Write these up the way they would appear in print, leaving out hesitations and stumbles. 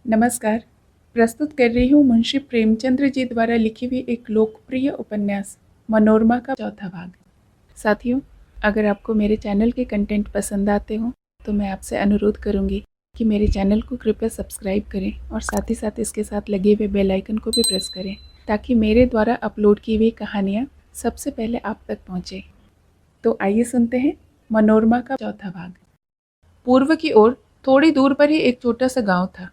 नमस्कार। प्रस्तुत कर रही हूँ मुंशी प्रेमचंद्र जी द्वारा लिखी हुई एक लोकप्रिय उपन्यास मनोरमा का चौथा भाग। साथियों, अगर आपको मेरे चैनल के कंटेंट पसंद आते हों तो मैं आपसे अनुरोध करूँगी कि मेरे चैनल को कृपया सब्सक्राइब करें और साथ ही साथ इसके साथ लगे हुए बेल आइकन को भी प्रेस करें ताकि मेरे द्वारा अपलोड की हुई कहानियाँ सबसे पहले आप तक पहुँचें। तो आइए सुनते हैं मनोरमा का चौथा भाग। पूर्व की ओर थोड़ी दूर पर ही एक छोटा सा गाँव था।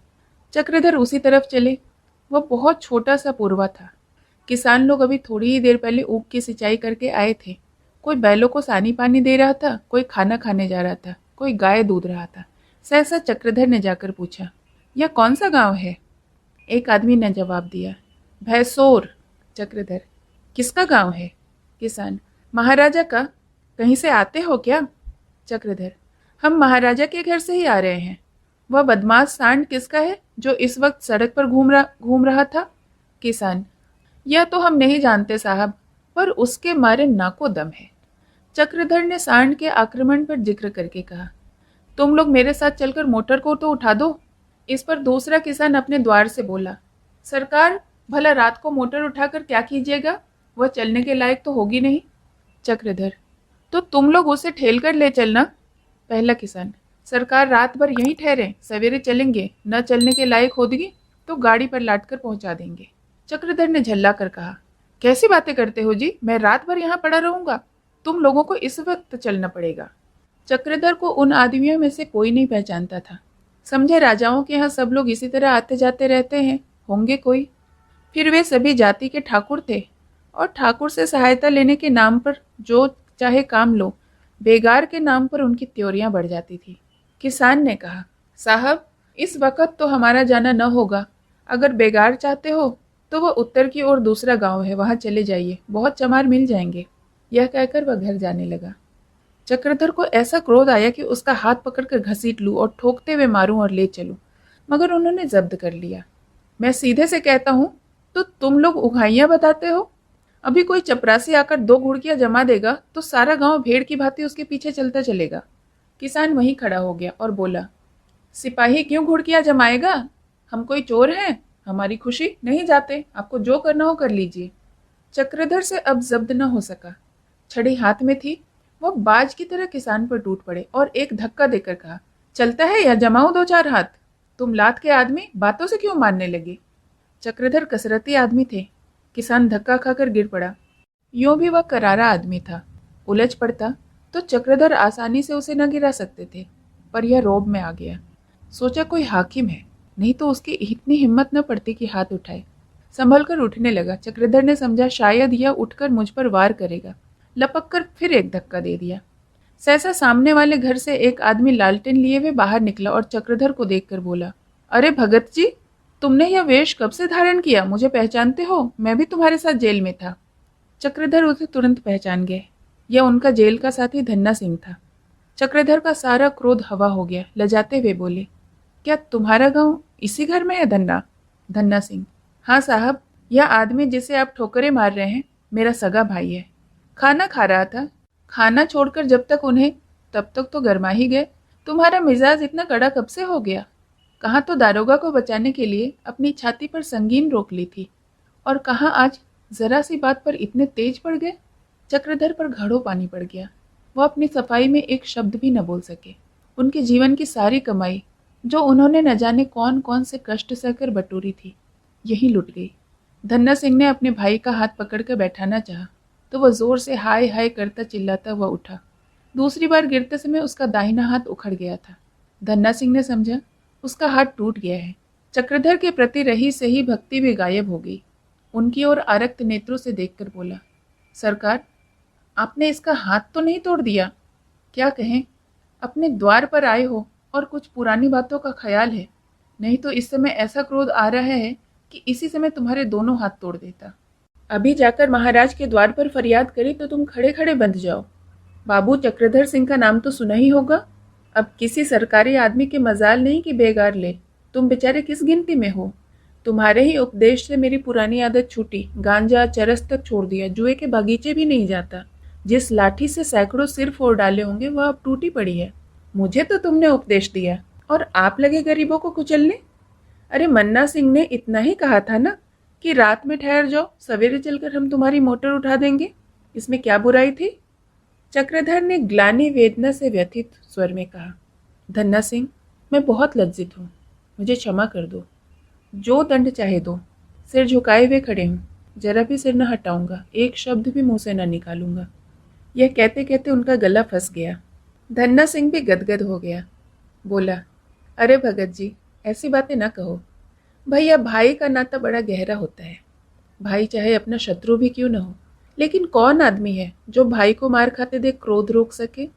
चक्रधर उसी तरफ चले। वह बहुत छोटा सा पूर्वा था। किसान लोग अभी थोड़ी ही देर पहले ऊख की सिंचाई करके आए थे। कोई बैलों को सानी पानी दे रहा था, कोई खाना खाने जा रहा था, कोई गाय दूध रहा था। सहसा चक्रधर ने जाकर पूछा, यह कौन सा गांव है? एक आदमी ने जवाब दिया, भैंसोर। चक्रधर, किसका गांव है? किसान, महाराजा का। कहीं से आते हो क्या? चक्रधर, हम महाराजा के घर से ही आ रहे हैं। वह बदमाश सांड किसका है जो इस वक्त सड़क पर घूम रहा था? किसान, यह तो हम नहीं जानते साहब, पर उसके मारे नाको दम है। चक्रधर ने सांड के आक्रमण पर जिक्र करके कहा, तुम लोग मेरे साथ चलकर मोटर को तो उठा दो। इस पर दूसरा किसान अपने द्वार से बोला, सरकार, भला रात को मोटर उठाकर क्या कीजिएगा? वह चलने के लायक तो होगी नहीं। चक्रधर, तो तुम लोग उसे ठेल कर ले चलना। पहला किसान, सरकार रात भर यहीं ठहरे, सवेरे चलेंगे, न चलने के लायक होगी तो गाड़ी पर लाद कर पहुंचा देंगे। चक्रधर ने झल्ला कर कहा, कैसी बातें करते हो जी, मैं रात भर यहाँ पड़ा रहूंगा? तुम लोगों को इस वक्त चलना पड़ेगा। चक्रधर को उन आदमियों में से कोई नहीं पहचानता था। समझे राजाओं के यहाँ सब लोग इसी तरह आते जाते रहते हैं, होंगे कोई। फिर वे सभी जाति के ठाकुर थे और ठाकुर से सहायता लेने के नाम पर जो चाहे काम लो, बेगार के नाम पर उनकी त्योरियां बढ़ जाती थी। किसान ने कहा, साहब, इस वक्त तो हमारा जाना न होगा। अगर बेगार चाहते हो तो वह उत्तर की ओर दूसरा गांव है, वहां चले जाइए, बहुत चमार मिल जाएंगे। यह कहकर वह घर जाने लगा। चक्रधर को ऐसा क्रोध आया कि उसका हाथ पकड़कर घसीट लूं और ठोकते हुए मारूं और ले चलूं, मगर उन्होंने जब्त कर लिया। मैं सीधे से कहता हूं तो तुम लोग उघाइयां बताते हो। अभी कोई चपरासी आकर दो घुड़कियां जमा देगा तो सारा गांव भेड़ की भांति उसके पीछे चलता चलेगा। किसान वहीं खड़ा हो गया और बोला, सिपाही क्यों घुड़कियां जमाएगा? हम कोई चोर हैं? हमारी खुशी नहीं जाते, आपको जो करना हो कर लीजिए। चक्रधर से अब जब्त न हो सका। छड़ी हाथ में थी। वह बाज की तरह किसान पर टूट पड़े और एक धक्का देकर कहा, चलता है या जमाऊं दो चार हाथ? तुम लात के आदमी, बातों से क्यों मानने लगे? चक्रधर कसरती आदमी थे। किसान धक्का खाकर गिर पड़ा। यूं भी वह करारा आदमी था। उलझ पड़ता तो चक्रधर आसानी से उसे न गिरा सकते थे, पर यह रोब में आ गया। सोचा कोई हाकिम है, नहीं तो उसकी इतनी हिम्मत न पड़ती कि हाथ उठाए। संभल कर उठने लगा। चक्रधर ने समझा शायद यह उठकर मुझ पर वार करेगा। लपक कर फिर एक धक्का दे दिया। सहसा सामने वाले घर से एक आदमी लालटेन लिए हुए बाहर निकला और चक्रधर को देखकर बोला, अरे भगत जी, तुमने यह वेश कब से धारण किया? मुझे पहचानते हो? मैं भी तुम्हारे साथ जेल में था। चक्रधर उसे तुरंत पहचान गए। यह उनका जेल का साथी धन्ना सिंह था। चक्रधर का सारा क्रोध हवा हो गया। लजाते हुए बोले, क्या तुम्हारा गांव इसी घर में है धन्ना? धन्ना सिंह, हाँ साहब, यह आदमी जिसे आप ठोकरे मार रहे हैं मेरा सगा भाई है। खाना खा रहा था। खाना छोड़कर जब तक उन्हें, तब तक तो गरमा ही गए। तुम्हारा मिजाज इतना कड़ा कब से हो गया? कहाँ तो दारोगा को बचाने के लिए अपनी छाती पर संगीन रोक ली थी, और कहाँ आज जरा सी बात पर इतने तेज पड़ गए। चक्रधर पर घड़ों पानी पड़ गया। वह अपनी सफाई में एक शब्द भी न बोल सके। उनके जीवन की सारी कमाई, जो उन्होंने न जाने कौन कौन से कष्ट सहकर बटोरी थी, यही लुट गई। धन्ना सिंह ने अपने भाई का हाथ पकड़कर बैठाना चाहा तो वह जोर से हाय हाय करता चिल्लाता हुआ उठा। दूसरी बार गिरते समय उसका दाहिना हाथ उखड़ गया था। धन्ना सिंह ने समझा उसका हाथ टूट गया है। चक्रधर के प्रति रही सही भक्ति भी गायब हो गई। उनकी ओर आरक्त नेत्रों से देखकर बोला, सरकार, आपने इसका हाथ तो नहीं तोड़ दिया? क्या कहें, अपने द्वार पर आए हो और कुछ पुरानी बातों का ख्याल है, नहीं तो इस समय ऐसा क्रोध आ रहा है कि इसी समय तुम्हारे दोनों हाथ तोड़ देता। अभी जाकर महाराज के द्वार पर फरियाद करी तो तुम खड़े खड़े बंध जाओ। बाबू चक्रधर सिंह का नाम तो सुना ही होगा। अब किसी सरकारी आदमी के मजाल नहीं कि बेगार ले। तुम बेचारे किस गिनती में हो? तुम्हारे ही उपदेश से मेरी पुरानी आदत छूटी। गांजा चरस तक छोड़ दिया, जुए के बगीचे भी नहीं जाता। जिस लाठी से सैकड़ों सिर फोड़ डाले होंगे वह अब टूटी पड़ी है। मुझे तो तुमने उपदेश दिया और आप लगे गरीबों को कुचलने। अरे मन्ना सिंह ने इतना ही कहा था ना कि रात में ठहर जाओ, सवेरे चलकर हम तुम्हारी मोटर उठा देंगे। इसमें क्या बुराई थी? चक्रधर ने ग्लानि वेदना से व्यथित स्वर में कहा। धन्ना सिंह, मैं बहुत लज्जित हूँ, मुझे क्षमा कर दो। जो दंड चाहे दो। सिर झुकाए हुए खड़े हूँ, जरा भी सिर न हटाऊंगा, एक शब्द भी मुंह से न निकालूंगा। यह कहते कहते उनका गला फंस गया। धन्ना सिंह भी गदगद हो गया। बोला, अरे भगत जी, ऐसी बातें ना कहो। भैया, भाई का नाता बड़ा गहरा होता है। भाई चाहे अपना शत्रु भी क्यों न हो, लेकिन कौन आदमी है जो भाई को मार खाते देख क्रोध रोक सके?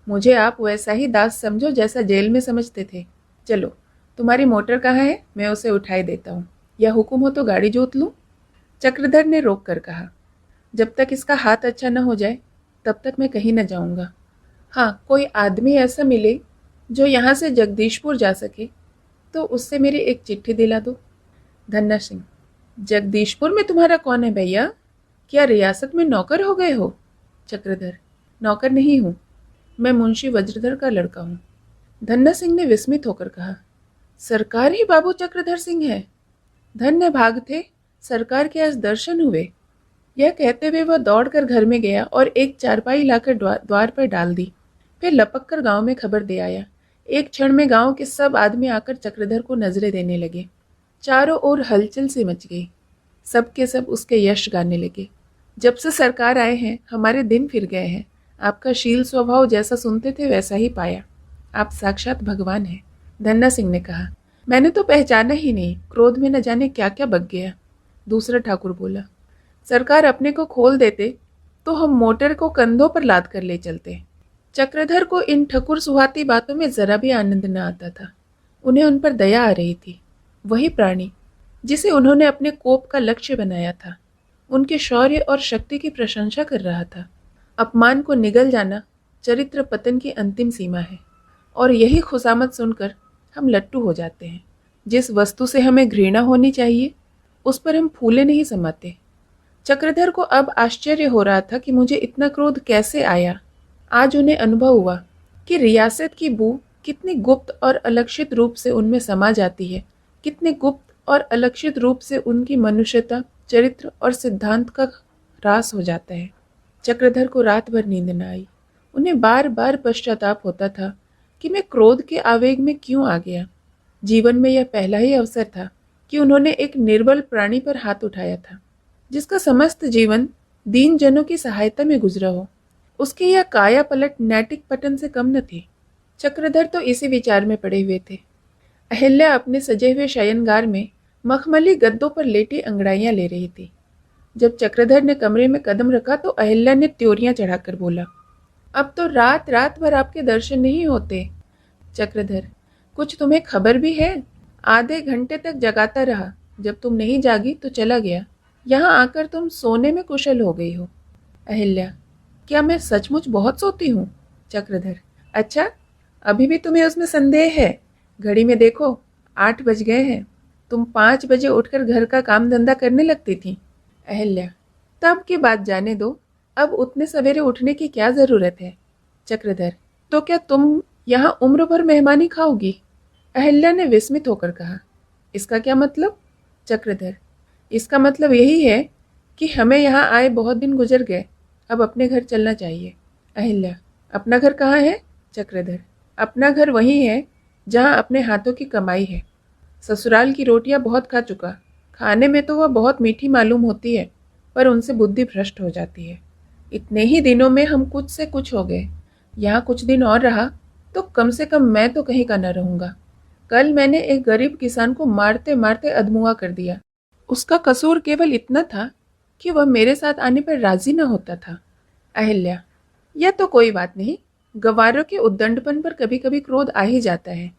मुझे आप वैसा ही दास समझो जैसा जेल में समझते थे। चलो, तुम्हारी मोटर कहाँ है? मैं उसे उठाई देता हूँ, या हुक्म हो तो गाड़ी जोत लूँ? चक्रधर ने रोक कर कहा, जब तक इसका हाथ अच्छा न हो जाए तब तक मैं कहीं न जाऊंगा। हाँ, कोई आदमी ऐसा मिले जो यहाँ से जगदीशपुर जा सके तो उससे मेरी एक चिट्ठी दिला दो। धन्ना सिंह, जगदीशपुर में तुम्हारा कौन है भैया? क्या रियासत में नौकर हो गए हो? चक्रधर, नौकर नहीं हूँ, मैं मुंशी वज्रधर का लड़का हूँ। धन्ना सिंह ने विस्मित होकर कहा, सरकार ही बाबू चक्रधर सिंह है? धन्य भाग थे, सरकार के आज दर्शन हुए। यह कहते हुए वह दौड़कर घर में गया और एक चारपाई लाकर द्वार पर डाल दी। फिर लपक कर गाँव में खबर दे आया। एक क्षण में गांव के सब आदमी आकर चक्रधर को नजरें देने लगे। चारों ओर हलचल सी मच गई। सब के सब उसके यश गाने लगे। जब से सरकार आए हैं हमारे दिन फिर गए हैं। आपका शील स्वभाव जैसा सुनते थे वैसा ही पाया। आप साक्षात भगवान हैं। धन्ना सिंह ने कहा, मैंने तो पहचाना ही नहीं, क्रोध में न जाने क्या क्या बक गया। दूसरा ठाकुर बोला, सरकार अपने को खोल देते तो हम मोटर को कंधों पर लाद कर ले चलते। चक्रधर को इन ठकुर सुहाती बातों में जरा भी आनंद न आता था। उन्हें उन पर दया आ रही थी। वही प्राणी जिसे उन्होंने अपने कोप का लक्ष्य बनाया था, उनके शौर्य और शक्ति की प्रशंसा कर रहा था। अपमान को निगल जाना चरित्र पतन की अंतिम सीमा है, और यही खुशामद सुनकर हम लट्टू हो जाते हैं। जिस वस्तु से हमें घृणा होनी चाहिए उस पर हम फूले नहीं समाते। चक्रधर को अब आश्चर्य हो रहा था कि मुझे इतना क्रोध कैसे आया। आज उन्हें अनुभव हुआ कि रियासत की बू कितनी गुप्त और अलक्षित रूप से उनमें समा जाती है, कितने गुप्त और अलक्षित रूप से उनकी मनुष्यता, चरित्र और सिद्धांत का ह्रास हो जाता है। चक्रधर को रात भर नींद न आई। उन्हें बार बार पश्चाताप होता था कि मैं क्रोध के आवेग में क्यों आ गया। जीवन में यह पहला ही अवसर था कि उन्होंने एक निर्बल प्राणी पर हाथ उठाया था, जिसका समस्त जीवन दीन जनों की सहायता में गुजरा हो। उसकी यह काया पलट नैतिक पतन से कम न थी। चक्रधर तो इसी विचार में पड़े हुए थे। अहिल्या अपने सजे हुए शयनगार में मखमली गद्दों पर लेटी अंगड़ाइयां ले रही थी। जब चक्रधर ने कमरे में कदम रखा तो अहिल्या ने त्योरियां चढ़ाकर बोला, अब तो रात रात भर आपके दर्शन नहीं होते। चक्रधर, कुछ तुम्हें खबर भी है? आधे घंटे तक जगाता रहा, जब तुम नहीं जागी तो चला गया। यहाँ आकर तुम सोने में कुशल हो गई हो। अहिल्या, क्या मैं सचमुच बहुत सोती हूँ? चक्रधर, अच्छा, अभी भी तुम्हें उसमें संदेह है? घड़ी में देखो, 8 बज गए हैं। तुम 5 बजे उठकर घर का काम धंधा करने लगती थी। अहिल्या, तब की बात जाने दो, अब उतने सवेरे उठने की क्या जरूरत है? चक्रधर, तो क्या तुम यहाँ उम्र भर मेहमानी खाओगी? अहिल्या ने विस्मित होकर कहा, इसका क्या मतलब? चक्रधर, इसका मतलब यही है कि हमें यहाँ आए बहुत दिन गुजर गए, अब अपने घर चलना चाहिए। अहिल्या, अपना घर कहाँ है? चक्रधर, अपना घर वही है जहाँ अपने हाथों की कमाई है। ससुराल की रोटियाँ बहुत खा चुका। खाने में तो वह बहुत मीठी मालूम होती है, पर उनसे बुद्धि भ्रष्ट हो जाती है। इतने ही दिनों में हम कुछ से कुछ हो गए। यहाँ कुछ दिन और रहा तो कम से कम मैं तो कहीं का न रहूँगा। कल मैंने एक गरीब किसान को मारते मारते अधमुआ कर दिया। उसका कसूर केवल इतना था कि वह मेरे साथ आने पर राजी न होता था। अहिल्या, यह तो कोई बात नहीं, गवारों के उद्दंडपन पर कभी कभी क्रोध आ ही जाता है।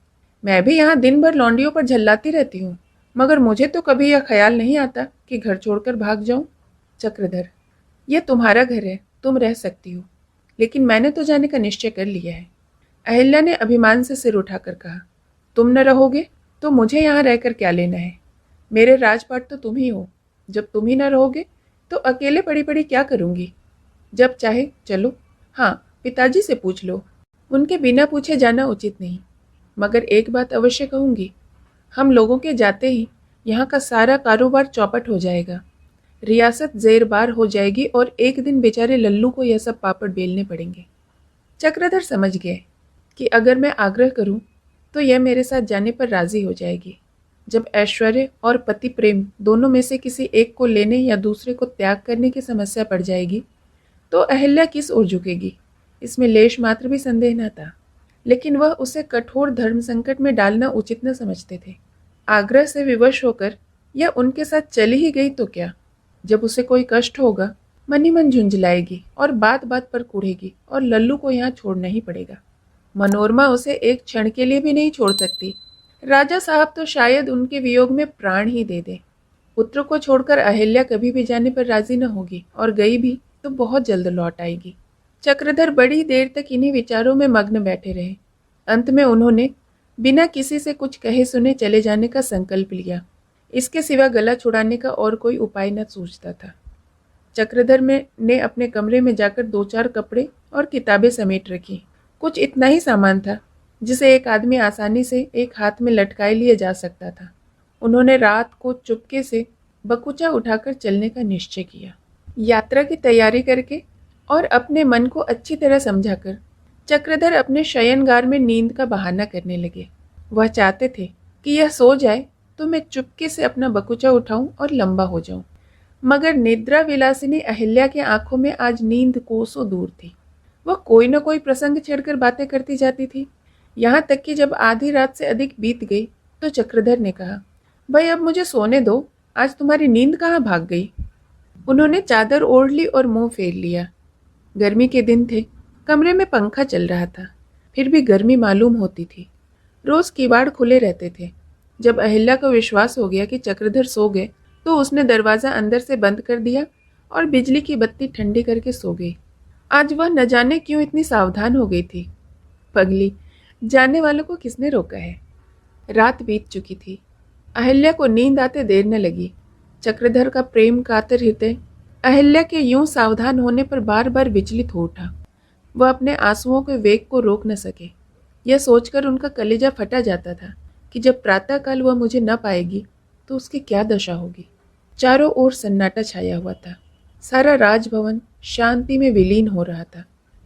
मैं भी यहाँ दिन भर लौंडियों पर झल्लाती रहती हूँ, मगर मुझे तो कभी यह ख्याल नहीं आता कि घर छोड़कर भाग जाऊं। चक्रधर, यह तुम्हारा घर है, तुम रह सकती हो, लेकिन मैंने तो जाने का निश्चय कर लिया है। अहिल्या ने अभिमान से सिर उठाकर कहा, तुम न रहोगे तो मुझे यहाँ रहकर क्या लेना है? मेरे राजपाट तो तुम ही हो। जब तुम ही न रहोगे तो अकेले पड़ी पड़ी क्या करूँगी? जब चाहे चलो। हाँ, पिताजी से पूछ लो, उनके बिना पूछे जाना उचित नहीं। मगर एक बात अवश्य कहूँगी, हम लोगों के जाते ही यहाँ का सारा कारोबार चौपट हो जाएगा, रियासत जेर-बार हो जाएगी और एक दिन बेचारे लल्लू को यह सब पापड़ बेलने पड़ेंगे। चक्रधर समझ गए कि अगर मैं आग्रह करूं तो यह मेरे साथ जाने पर राजी हो जाएगी। जब ऐश्वर्य और पति प्रेम दोनों में से किसी एक को लेने या दूसरे को त्याग करने की समस्या पड़ जाएगी तो अहिल्या किस ओर झुकेगी, इसमें लेश मात्र भी संदेह न था। लेकिन वह उसे कठोर धर्म संकट में डालना उचित न समझते थे। आग्रह से विवश होकर यह उनके साथ चली ही गई तो क्या, जब उसे कोई कष्ट होगा मन ही मन झुंझलाएगी और बात बात पर कूढ़ेगी और लल्लू को यहाँ छोड़ना ही पड़ेगा। मनोरमा उसे एक क्षण के लिए भी नहीं छोड़ सकती। राजा साहब तो शायद उनके वियोग में प्राण ही दे दे। पुत्र को छोड़कर अहिल्या कभी भी जाने पर राजी न होगी और गई भी तो बहुत जल्द लौट आएगी। चक्रधर बड़ी देर तक इन्हीं विचारों में मग्न बैठे रहे। अंत में उन्होंने बिना किसी से कुछ कहे सुने चले जाने का संकल्प लिया। इसके सिवा गला छुड़ाने का और कोई उपाय न सूझता था। चक्रधर ने अपने कमरे में जाकर 2-4 कपड़े और किताबें समेट रखी। कुछ इतना ही सामान था जिसे एक आदमी आसानी से एक हाथ में लटकाए लिए जा सकता था। उन्होंने रात को चुपके से बकुचा उठाकर चलने का निश्चय किया। यात्रा की तैयारी करके और अपने मन को अच्छी तरह समझाकर चक्रधर अपने शयनगार में नींद का बहाना करने लगे। वह चाहते थे कि यह सो जाए तो मैं चुपके से अपना बकुचा उठाऊं और लंबा हो जाऊं। मगर निद्रा विलासिनी अहिल्या की आंखों में आज नींद कोसों दूर थी। वह कोई न कोई प्रसंग छेड़कर बातें करती जाती थी। यहाँ तक कि जब आधी रात से अधिक बीत गई तो चक्रधर ने कहा, भाई अब मुझे सोने दो, आज तुम्हारी नींद कहाँ भाग गई। उन्होंने चादर ओढ़ ली और मुंह फेर लिया। गर्मी के दिन थे, कमरे में पंखा चल रहा था, फिर भी गर्मी मालूम होती थी। रोज किवाड़ खुले रहते थे। जब अहिल्या को विश्वास हो गया कि चक्रधर सो गए तो उसने दरवाज़ा अंदर से बंद कर दिया और बिजली की बत्ती ठंडी करके सो गई। आज वह न जाने क्यों इतनी सावधान हो गई थी। पगली, जाने वालों को किसने रोका है। रात बीत चुकी थी। अहिल्या को नींद आते देर न लगी। चक्रधर का प्रेम कातर हृदय अहिल्या के यूं सावधान होने पर बार बार विचलित हो उठा। वह अपने आंसुओं के वेग को रोक न सके। यह सोचकर उनका कलेजा फटा जाता था कि जब प्रातःकाल वह मुझे न पाएगी तो उसकी क्या दशा होगी। चारों ओर सन्नाटा छाया हुआ था। सारा राजभवन शांति में विलीन हो रहा था।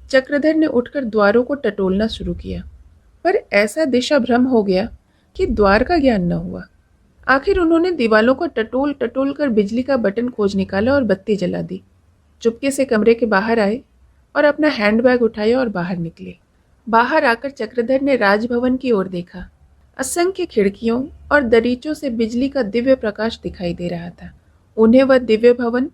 चक्रधर ने उठकर द्वारों को टटोलना शुरू किया, पर ऐसा दिशा भ्रम हो गया कि द्वार का ज्ञान न हुआ। आखिर उन्होंने दीवालों को टटोल टटोल कर बिजली का बटन खोज निकाला और बत्ती जला दी। चुपके से कमरे के बाहर आए और अपना हैंडबैग उठाया और बाहर निकले। बाहर आकर चक्रधर ने राजभवन की ओर देखा। असंख्य खिड़कियों और दरीचों से बिजली का दिव्य प्रकाश दिखाई दे रहा था। उन्हें वह दिव्य भवन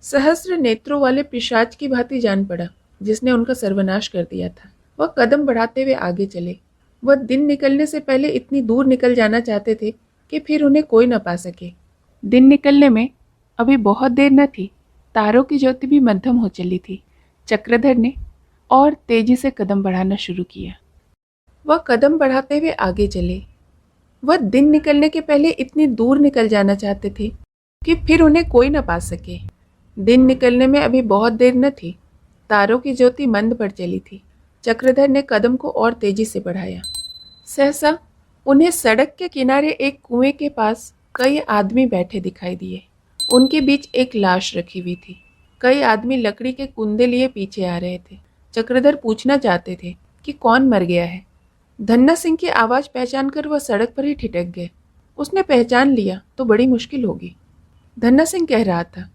सहस्र नेत्रों वाले पिशाच की भांति जान पड़ा जिसने उनका सर्वनाश कर दिया था। वह कदम बढ़ाते हुए आगे चले। वह दिन निकलने से पहले इतनी दूर निकल जाना चाहते थे कि फिर उन्हें कोई न पा सके। दिन निकलने में अभी बहुत देर न थी। तारों की ज्योति भी मध्यम हो चली थी। चक्रधर ने और तेजी से कदम बढ़ाना शुरू किया। वह कदम बढ़ाते हुए आगे चले। वह दिन निकलने के पहले इतनी दूर निकल जाना चाहते थे कि फिर उन्हें कोई न पा सके। दिन निकलने में अभी बहुत देर न थी। तारों की ज्योति मंद पड़ चली थी। चक्रधर ने कदम को और तेजी से बढ़ाया। सहसा उन्हें सड़क के किनारे एक कुएं के पास कई आदमी बैठे दिखाई दिए। उनके बीच एक लाश रखी हुई थी। कई आदमी लकड़ी के कुंदे लिए पीछे आ रहे थे। चक्रधर पूछना चाहते थे कि कौन मर गया है। धन्ना सिंह की आवाज़ पहचान कर वह सड़क पर ही ठिठक गए। उसने पहचान लिया तो बड़ी मुश्किल होगी। धन्ना सिंह कह रहा था,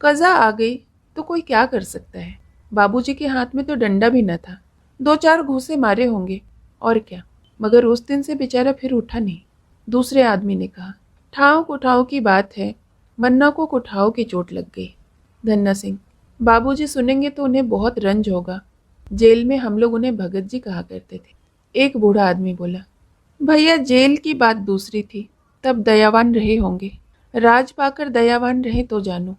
कज़ा आ गई तो कोई क्या कर सकता है। बाबूजी के हाथ में तो डंडा भी न था। 2-4 घूंसे मारे होंगे और क्या, मगर उस दिन से बेचारा फिर उठा नहीं। दूसरे आदमी ने कहा, ठाव कुठाव की बात है, मन्ना को कुठाव की चोट लग गई। धन्ना सिंह, बाबूजी सुनेंगे तो उन्हें बहुत रंज होगा। जेल में हम लोग उन्हें भगत जी कहा करते थे। एक बूढ़ा आदमी बोला, भैया जेल की बात दूसरी थी, तब दयावान रहे होंगे। राज पाकर दयावान रहे तो जानो।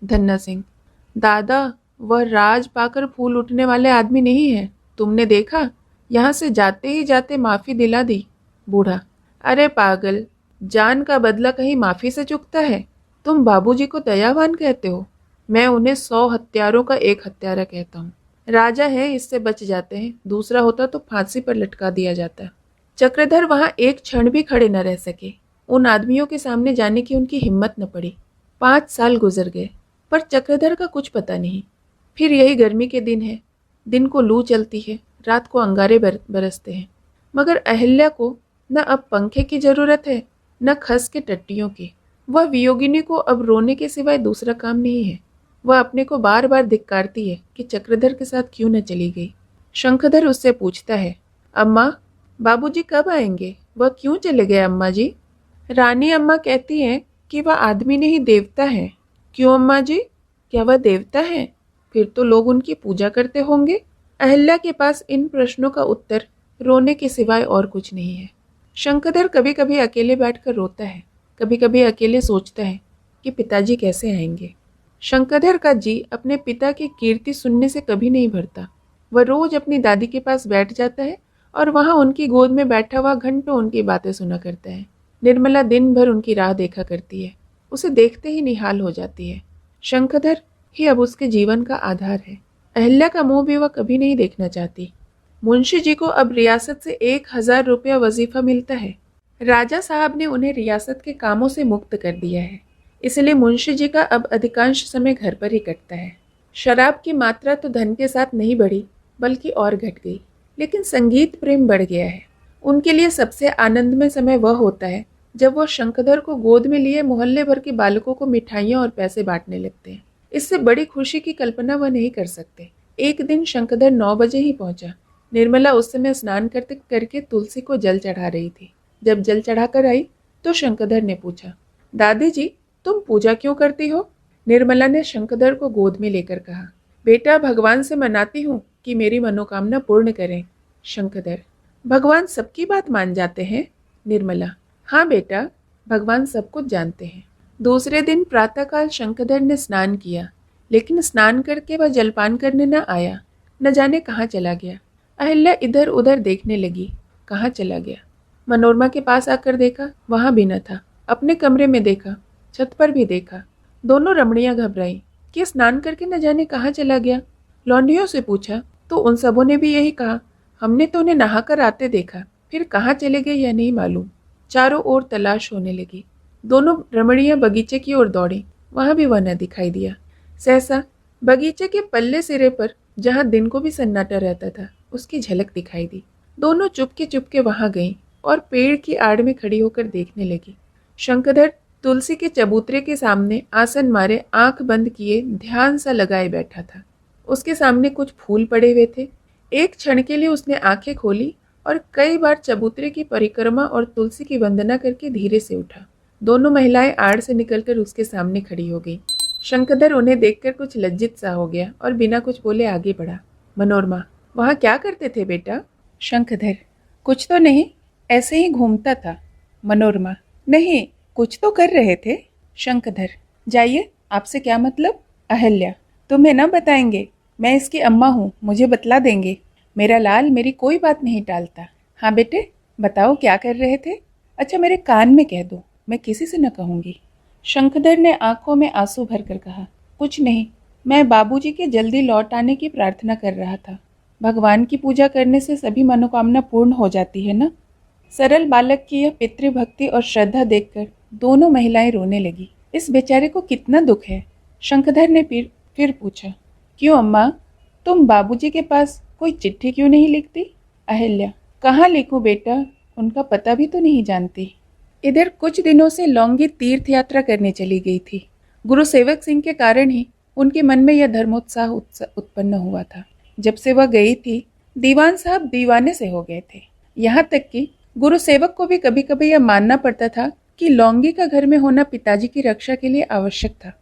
धन्ना सिंह, दादा वह राज पाकर फूल उठने वाले आदमी नहीं है। तुमने देखा, यहाँ से जाते ही जाते माफ़ी दिला दी। बूढ़ा, अरे पागल, जान का बदला कहीं माफ़ी से चुकता है। तुम बाबूजी को दयावान कहते हो। मैं उन्हें 100 हत्यारों का एक हत्यारा कहता हूँ। राजा है इससे बच जाते हैं, दूसरा होता तो फांसी पर लटका दिया जाता। चक्रधर वहां एक क्षण भी खड़े न रह सके। उन आदमियों के सामने जाने की उनकी हिम्मत न पड़ी। 5 साल गुजर गए, पर चक्रधर का कुछ पता नहीं। फिर यही गर्मी के दिन है, दिन को लू चलती है, रात को अंगारे बरसते हैं, मगर अहिल्या को न अब पंखे की जरूरत है, न खस के टट्टियों की। वह वियोगिनी को अब रोने के सिवाय दूसरा काम नहीं है। वह अपने को बार बार धिक्कारती है कि चक्रधर के साथ क्यों न चली गई। शंखधर उससे पूछता है, अम्मा, बाबूजी कब आएंगे? वह क्यों चले गए अम्मा जी? रानी अम्मा कहती हैं कि वह आदमी नहीं देवता है। क्यों अम्मा जी? क्या वह देवता है? फिर तो लोग उनकी पूजा करते होंगे। अहिल्या के पास इन प्रश्नों का उत्तर रोने के सिवाय और कुछ नहीं है। शंखधर कभी कभी अकेले बैठकर रोता है, कभी कभी अकेले सोचता है कि पिताजी कैसे आएंगे। शंखधर का जी अपने पिता की कीर्ति सुनने से कभी नहीं भरता। वह रोज अपनी दादी के पास बैठ जाता है और वहां उनकी गोद में बैठा हुआ घंटों उनकी बातें सुना करता है। निर्मला दिन भर उनकी राह देखा करती है, उसे देखते ही निहाल हो जाती है। शंखधर ही अब उसके जीवन का आधार है। अहिल्या का मुंह भी वह कभी नहीं देखना चाहती। मुंशी जी को अब रियासत से 1000 रुपया वजीफा मिलता है। राजा साहब ने उन्हें रियासत के कामों से मुक्त कर दिया है, इसलिए मुंशी जी का अब अधिकांश समय घर पर ही कटता है। शराब की मात्रा तो धन के साथ नहीं बढ़ी, बल्कि और घट गई, लेकिन संगीत प्रेम बढ़ गया है। उनके लिए सबसे आनंदमय समय वह होता है जब वह शंखधर को गोद में लिए मोहल्ले भर के बालकों को मिठाइयाँ और पैसे बांटने लगते हैं। इससे बड़ी खुशी की कल्पना वह नहीं कर सकते। एक दिन शंखधर 9 बजे ही पहुंचा। निर्मला उस समय स्नान करके तुलसी को जल चढ़ा रही थी। जब जल चढ़ाकर आई तो शंखधर ने पूछा, दादी जी, तुम पूजा क्यों करती हो? निर्मला ने शंखधर को गोद में लेकर कहा, बेटा, भगवान से मनाती हूँ कि मेरी मनोकामना पूर्ण करें। शंखधर, भगवान सबकी बात मान जाते हैं? निर्मला, हाँ बेटा, भगवान सब कुछ जानते हैं। दूसरे दिन प्रातःकाल शंखधर ने स्नान किया, लेकिन स्नान करके वह जलपान करने न आया। न जाने कहाँ चला गया। अहिल्या इधर उधर देखने लगी, कहाँ चला गया। मनोरमा के पास आकर देखा, वहां भी न था। अपने कमरे में देखा, छत पर भी देखा। दोनों रमणियां घबराई कि स्नान करके न जाने कहाँ चला गया। लौंडियों से पूछा तो उन सबों ने भी यही कहा, हमने तो उन्हें नहाकर आते देखा, फिर कहाँ चले गए यह नहीं मालूम। चारों ओर तलाश होने लगी। दोनों रमणियां बगीचे की ओर दौड़ी, वहां भी वह न दिखाई दिया। सहसा बगीचे के पल्ले सिरे पर, जहां दिन को भी सन्नाटा रहता था, उसकी झलक दिखाई दी। दोनों चुपके चुपके वहां गईं और पेड़ की आड़ में खड़ी होकर देखने लगी। शंखधर तुलसी के चबूतरे के सामने आसन मारे, आंख बंद किए ध्यान सा लगाए बैठा था। उसके सामने कुछ फूल पड़े हुए थे। एक क्षण के लिए उसने आंखें खोली और कई बार चबूतरे की परिक्रमा और तुलसी की वंदना करके धीरे से उठा। दोनों महिलाएं आड़ से निकलकर उसके सामने खड़ी हो गई। शंखधर उन्हें देखकर कुछ लज्जित सा हो गया और बिना कुछ बोले आगे बढ़ा। मनोरमा, वहां क्या करते थे बेटा? शंखधर, कुछ तो नहीं, ऐसे ही घूमता था। मनोरमा, नहीं, कुछ तो कर रहे थे। शंखधर, जाइए, आपसे क्या मतलब? अहिल्या, तुम्हें न बताएंगे, मैं इसकी अम्मा हूँ, मुझे बतला देंगे। मेरा लाल मेरी कोई बात नहीं टालता। हाँ बेटे, बताओ क्या कर रहे थे? अच्छा, मेरे कान में कह दो, मैं किसी से न कहूँगी। शंखधर ने आंखों में आंसू भरकर कहा, कुछ नहीं, मैं बाबूजी के जल्दी लौट आने की प्रार्थना कर रहा था। भगवान की पूजा करने से सभी मनोकामना पूर्ण हो जाती है ना। सरल बालक की यह पितृभक्ति और श्रद्धा देखकर दोनों महिलाएं रोने लगी। इस बेचारे को कितना दुख है। शंखधर ने फिर पूछा, क्यों अम्मा, तुम बाबूजी के पास कोई चिट्ठी क्यों नहीं लिखती? अहिल्या, कहाँ लिखूं बेटा, उनका पता भी तो नहीं जानती। इधर कुछ दिनों से लौंगी तीर्थ यात्रा करने चली गई थी। गुरु सेवक सिंह के कारण ही उनके मन में यह धर्मोत्साह उत्पन्न हुआ था। जब से वह गई थी, दीवान साहब दीवाने से हो गए थे। यहाँ तक कि गुरु सेवक को भी कभी कभी यह मानना पड़ता था कि लौंगी का घर में होना पिताजी की रक्षा के लिए आवश्यक था।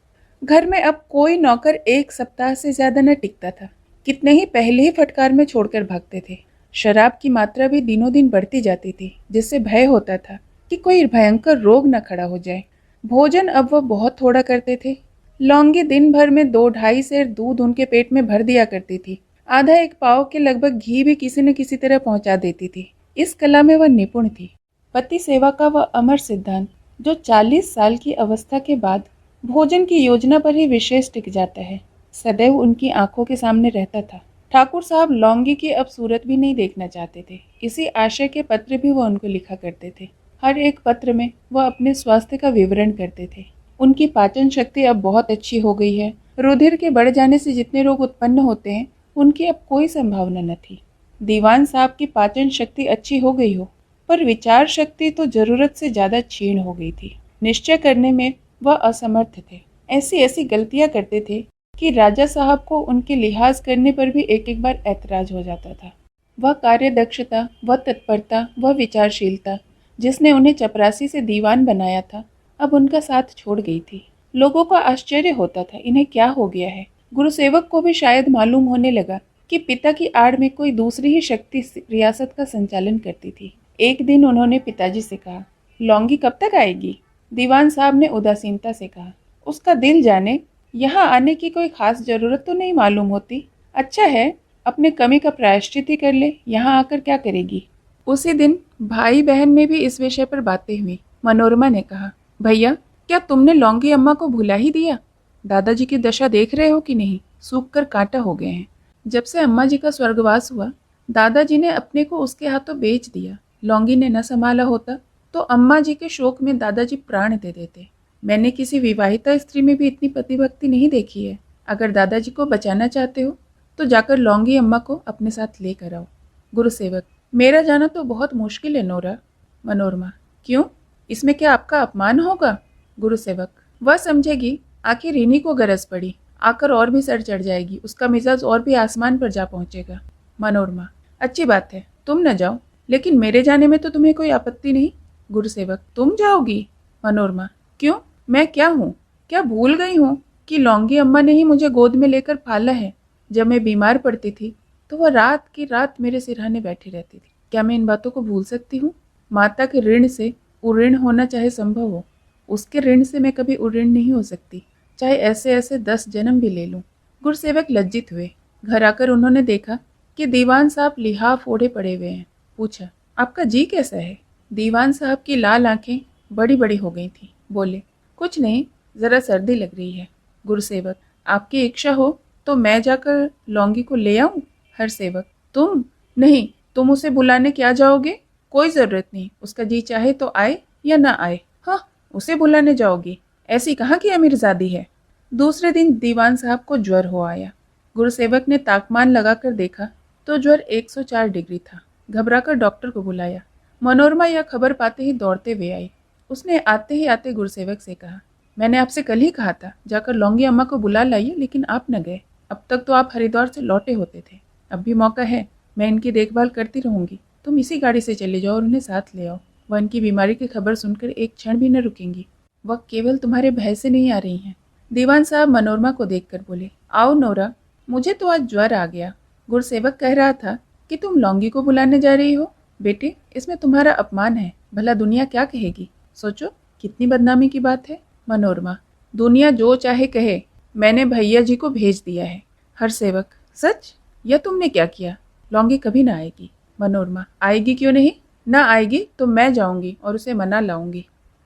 घर में अब कोई नौकर 1 सप्ताह से ज्यादा न टिकता था। कितने ही पहले ही फटकार में छोड़कर भागते थे। शराब की मात्रा भी दिनों दिन बढ़ती जाती थी, जिससे भय होता था कि कोई भयंकर रोग न खड़ा हो जाए। भोजन अब वह बहुत थोड़ा करते थे। लौंगी दिन भर में 2-2.5 सेर दूध उनके पेट में भर दिया करती थी। आधा 1 पाव के लगभग घी भी किसी न किसी तरह पहुंचा देती थी। इस कला में वह निपुण थी। पति सेवा का वह अमर सिद्धांत, जो 40 साल की अवस्था के बाद भोजन की योजना पर ही विशेष टिक जाता है, सदैव उनकी आंखों के सामने रहता था। ठाकुर साहब लौंगी की अब सूरत भी नहीं देखना चाहते थे। इसी आशय के पत्र भी वह उनको लिखा करते थे। हर एक पत्र में वह अपने स्वास्थ्य का विवरण करते थे। उनकी पाचन शक्ति अब बहुत अच्छी हो गई है। रुधिर के बढ़ जाने से जितने रोग उत्पन्न होते हैं, उनकी अब कोई संभावना न थी। दीवान साहब की पाचन शक्ति अच्छी हो गई हो, पर विचार शक्ति तो जरूरत से ज्यादा क्षीण हो गई थी। निश्चय करने में वह असमर्थ थे। ऐसी ऐसी गलतियां करते थे कि राजा साहब को उनके लिहाज करने पर भी एक एक बार ऐतराज हो जाता था। वह कार्यदक्षता, वह तत्परता, वह विचारशीलता जिसने उन्हें चपरासी से दीवान बनाया था, अब उनका साथ छोड़ गई थी। लोगों को आश्चर्य होता था, इन्हें क्या हो गया है। गुरुसेवक को भी शायद मालूम होने लगा कि पिता की आड़ में कोई दूसरी ही शक्ति रियासत का संचालन करती थी। एक दिन उन्होंने पिताजी से कहा, लौंगी कब तक आएगी? दीवान साहब ने उदासीनता से कहा, उसका दिल जाने, यहाँ आने की कोई खास जरूरत तो नहीं मालूम होती। अच्छा है, अपने कमी का प्रायश्चित ही कर ले, यहाँ आकर क्या करेगी। उसी दिन भाई बहन में भी इस विषय पर बातें हुई। मनोरमा ने कहा, भैया, क्या तुमने लौंगी अम्मा को भुला ही दिया? दादाजी की दशा देख रहे हो कि नहीं, सूख कर कांटा हो गए हैं। जब से अम्मा जी का स्वर्गवास हुआ, दादाजी ने अपने को उसके हाथों बेच दिया। लौंगी ने न संभाला होता तो अम्मा जी के शोक में दादाजी प्राण दे देते। मैंने किसी विवाहिता स्त्री में भी इतनी पतिभक्ति नहीं देखी है। अगर दादाजी को बचाना चाहते हो तो जाकर लौंगी अम्मा को अपने साथ लेकर आओ। गुरुसेवक, मेरा जाना तो बहुत मुश्किल है नोरा। मनोरमा, क्यों? इसमें क्या आपका अपमान होगा? गुरुसेवक, वह समझेगी, आखिर इन्हीं को गरज पड़ी, आकर और भी सर चढ़ जाएगी, उसका मिजाज और भी आसमान पर जा पहुंचेगा। मनोरमा, अच्छी बात है, तुम न जाओ, लेकिन मेरे जाने में तो तुम्हें कोई आपत्ति नहीं। गुरुसेवक, तुम जाओगी? मनोरमा, क्यों, मैं क्या हूँ? क्या भूल गई हूँ कि लौंगी अम्मा ने ही मुझे गोद में लेकर पाला है। जब मैं बीमार पड़ती थी तो वह रात की रात मेरे सिरहाने बैठी रहती थी। क्या मैं इन बातों को भूल सकती हूँ? माता के ऋण से उऋण होना चाहे संभव हो, उसके ऋण से मैं कभी उऋण नहीं हो सकती, चाहे ऐसे ऐसे 10 जन्म भी ले लूं। गुरुसेवक लज्जित हुए। घर आकर उन्होंने देखा कि दीवान साहब लिहाफ ओढ़े पड़े हुए हैं। पूछा, आपका जी कैसा है? दीवान साहब की लाल आंखें बड़ी बड़ी हो गई थी। बोले, कुछ नहीं, जरा सर्दी लग रही है। गुरुसेवक, आपकी इच्छा हो तो मैं जाकर लौंगी को ले आऊं? हर सेवक, तुम नहीं, तुम उसे बुलाने क्या जाओगे? कोई जरूरत नहीं, उसका जी चाहे तो आए या ना आए। हाँ, उसे बुलाने जाओगी? ऐसी कहाँ की अमीरजादी है। दूसरे दिन दीवान साहब को ज्वर हो आया। गुरुसेवक ने तापमान लगाकर देखा तो ज्वर 104 डिग्री था। घबराकर डॉक्टर को बुलाया। मनोरमा यह खबर पाते ही दौड़ते हुए आई। उसने आते ही आते गुरुसेवक से कहा, मैंने आपसे कल ही कहा था जाकर लौंगी अम्मा को बुला लाइए, लेकिन आप न गए। अब तक तो आप हरिद्वार से लौटे होते थे। अब भी मौका है, मैं इनकी देखभाल करती रहूंगी। तुम इसी गाड़ी से चले जाओ और उन्हें साथ ले आओ। वह इनकी बीमारी की खबर सुनकर एक क्षण भी न रुकेंगी। वह केवल तुम्हारे भय से नहीं आ रही हैं। दीवान साहब मनोरमा को देखकर बोले, आओ नोरा, मुझे तो आज ज्वर आ गया। गुरुसेवक कह रहा था कि तुम लौंगी को बुलाने जा रही हो। बेटे, इसमें तुम्हारा अपमान है, भला दुनिया क्या कहेगी। सोचो, कितनी बदनामी की बात है। मनोरमा, दुनिया जो चाहे कहे, मैंने भैया जी को भेज दिया है। हर सेवक, सच? यह तुमने क्या किया? लौंगी कभी ना आएगी। मनोरमा, आएगी क्यों नहीं? ना आएगी तो मैं जाऊंगी और उसे मना लाऊंगी।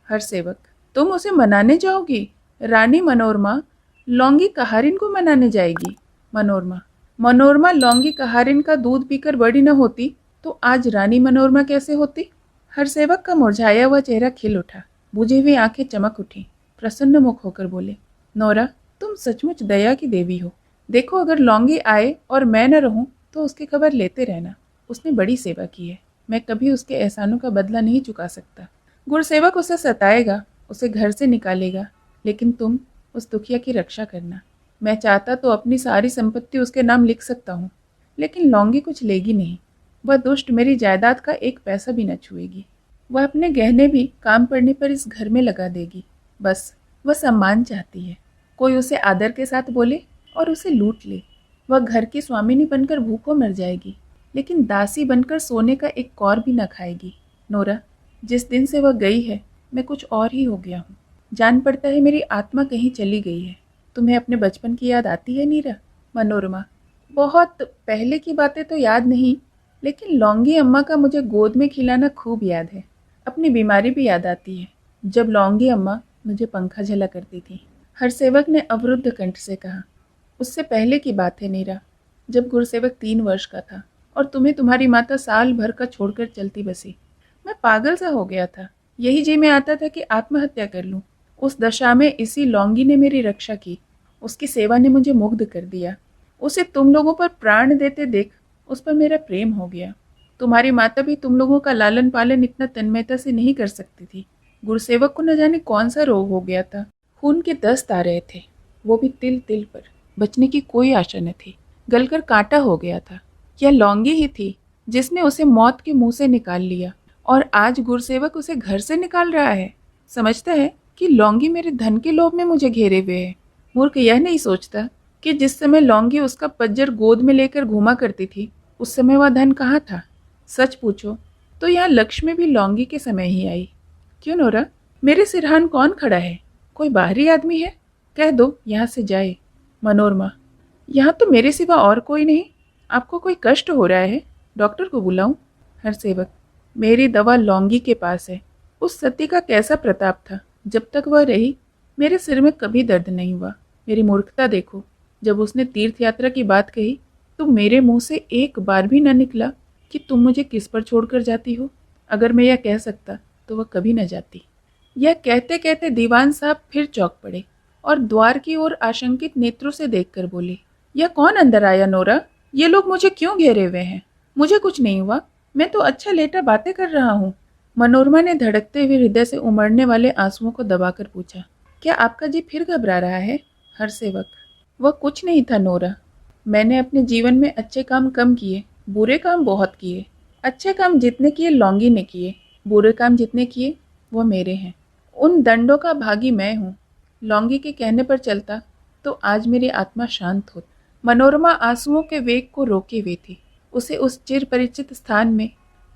हर सेवक, तुम उसे मनाने जाओगी? रानी मनोरमा लौंगी कहारिन को मनाने जाएगी। मनोरमा, मनोरमा लौंगी कहारिन का दूध पीकर बड़ी न होती तो आज रानी मनोरमा कैसे होती। हर सेवक का मुरझाया हुआ चेहरा खिल उठा, बुझी हुई आंखें चमक उठी। प्रसन्न मुख होकर बोले, नोरा, तुम सचमुच दया की देवी हो। देखो, अगर लौंगी आए और मैं न रहूं तो उसकी खबर लेते रहना। उसने बड़ी सेवा की है, मैं कभी उसके एहसानों का बदला नहीं चुका सकता। गुरुसेवक उसे सताएगा, उसे घर से निकालेगा, लेकिन तुम उस दुखिया की रक्षा करना। मैं चाहता तो अपनी सारी संपत्ति उसके नाम लिख सकता हूँ, लेकिन लौंगी कुछ लेगी नहीं। वह दुष्ट मेरी जायदाद का एक पैसा भी न छुएगी। वह अपने गहने भी काम पड़ने पर इस घर में लगा देगी। बस वह सम्मान चाहती है, कोई उसे आदर के साथ बोले और उसे लूट ले। वह घर की स्वामिनी बनकर भूखों मर जाएगी, लेकिन दासी बनकर सोने का एक कौर भी न खाएगी। नोरा, जिस दिन से वह गई है मैं कुछ और ही हो गया हूँ। जान पड़ता है मेरी आत्मा कहीं चली गई है। तुम्हें अपने बचपन की याद आती है नीरा? मनोरमा, बहुत पहले की बातें तो याद नहीं, लेकिन लौंगी अम्मा का मुझे गोद में खिलाना खूब याद है। अपनी बीमारी भी याद आती है, जब लौंगी अम्मा मुझे पंखा झला करती थी। हर सेवक ने अवरुद्ध कंठ से कहा, उससे पहले की बात है नीरा, जब गुरुसेवक 3 वर्ष का था और तुम्हें तुम्हारी माता साल भर का छोड़कर चलती बसी। मैं पागल सा हो गया था। यही जी में आता था कि आत्महत्या कर लूं। उस दशा में इसी लौंगी ने मेरी रक्षा की। उसकी सेवा ने मुझे मुग्ध कर दिया। उसे तुम लोगों पर प्राण देते देख उस पर मेरा प्रेम हो गया। तुम्हारी माता भी तुम लोगों का लालन पालन इतना तन्मयता से नहीं कर सकती थी। गुरुसेवक को न जाने कौन सा रोग हो गया था। खून के दस्त आ रहे थे, वो भी तिल तिल पर। बचने की कोई आशा न थी। गलकर कांटा हो गया था। यह लौंगी ही थी जिसने उसे मौत के मुंह से निकाल लिया, और आज गुरुसेवक उसे घर से निकाल रहा है। समझता है कि लौंगी मेरे धन के लोभ में मुझे घेरे हुए है। मूर्ख यह नहीं सोचता कि जिस समय लौंगी उसका पज्जर गोद में लेकर घूमा करती थी, उस समय वह धन कहाँ था। सच पूछो तो यहाँ लक्ष्मी भी लौंगी के समय ही आई। क्यों नोरा, मेरे सिरहान कौन खड़ा है? कोई बाहरी आदमी है? कह दो यहाँ से जाए। मनोरमा, यहाँ तो मेरे सिवा और कोई नहीं। आपको कोई कष्ट हो रहा है? डॉक्टर को बुलाऊं? हरसेवक, मेरी दवा लौंगी के पास है। उस सती का कैसा प्रताप था, जब तक वह रही मेरे सिर में कभी दर्द नहीं हुआ। मेरी मूर्खता देखो, जब उसने तीर्थ यात्रा की बात कही तो मेरे मुंह से एक बार भी न निकला कि तुम मुझे किस पर छोड़कर जाती हो। अगर मैं यह कह सकता तो वह कभी न जाती। यह कहते कहते दीवान साहब फिर चौंक पड़े और द्वार की ओर आशंकित नेत्रों से देखकर बोले, यह कौन अंदर आया नोरा? ये लोग मुझे क्यों घेरे हुए हैं? मुझे कुछ नहीं हुआ, मैं तो अच्छा लेटा बातें कर रहा हूँ। मनोरमा ने धड़कते हुए हृदय से उमड़ने वाले आंसुओं को दबाकर पूछा, क्या आपका जी फिर घबरा रहा है? हरसेवक, वह कुछ नहीं था नोरा। मैंने अपने जीवन में अच्छे काम कम किए, बुरे काम बहुत किए। अच्छे काम जितने किए लौंगी ने किए, बुरे काम जितने किए वो मेरे हैं। उन दंडों का भागी मैं हूँ। लौंगी के कहने पर चलता तो आज मेरी आत्मा शांत होती। मनोरमा आंसुओं के वेग को रोके हुए थी। उसे उस चिर परिचित स्थान में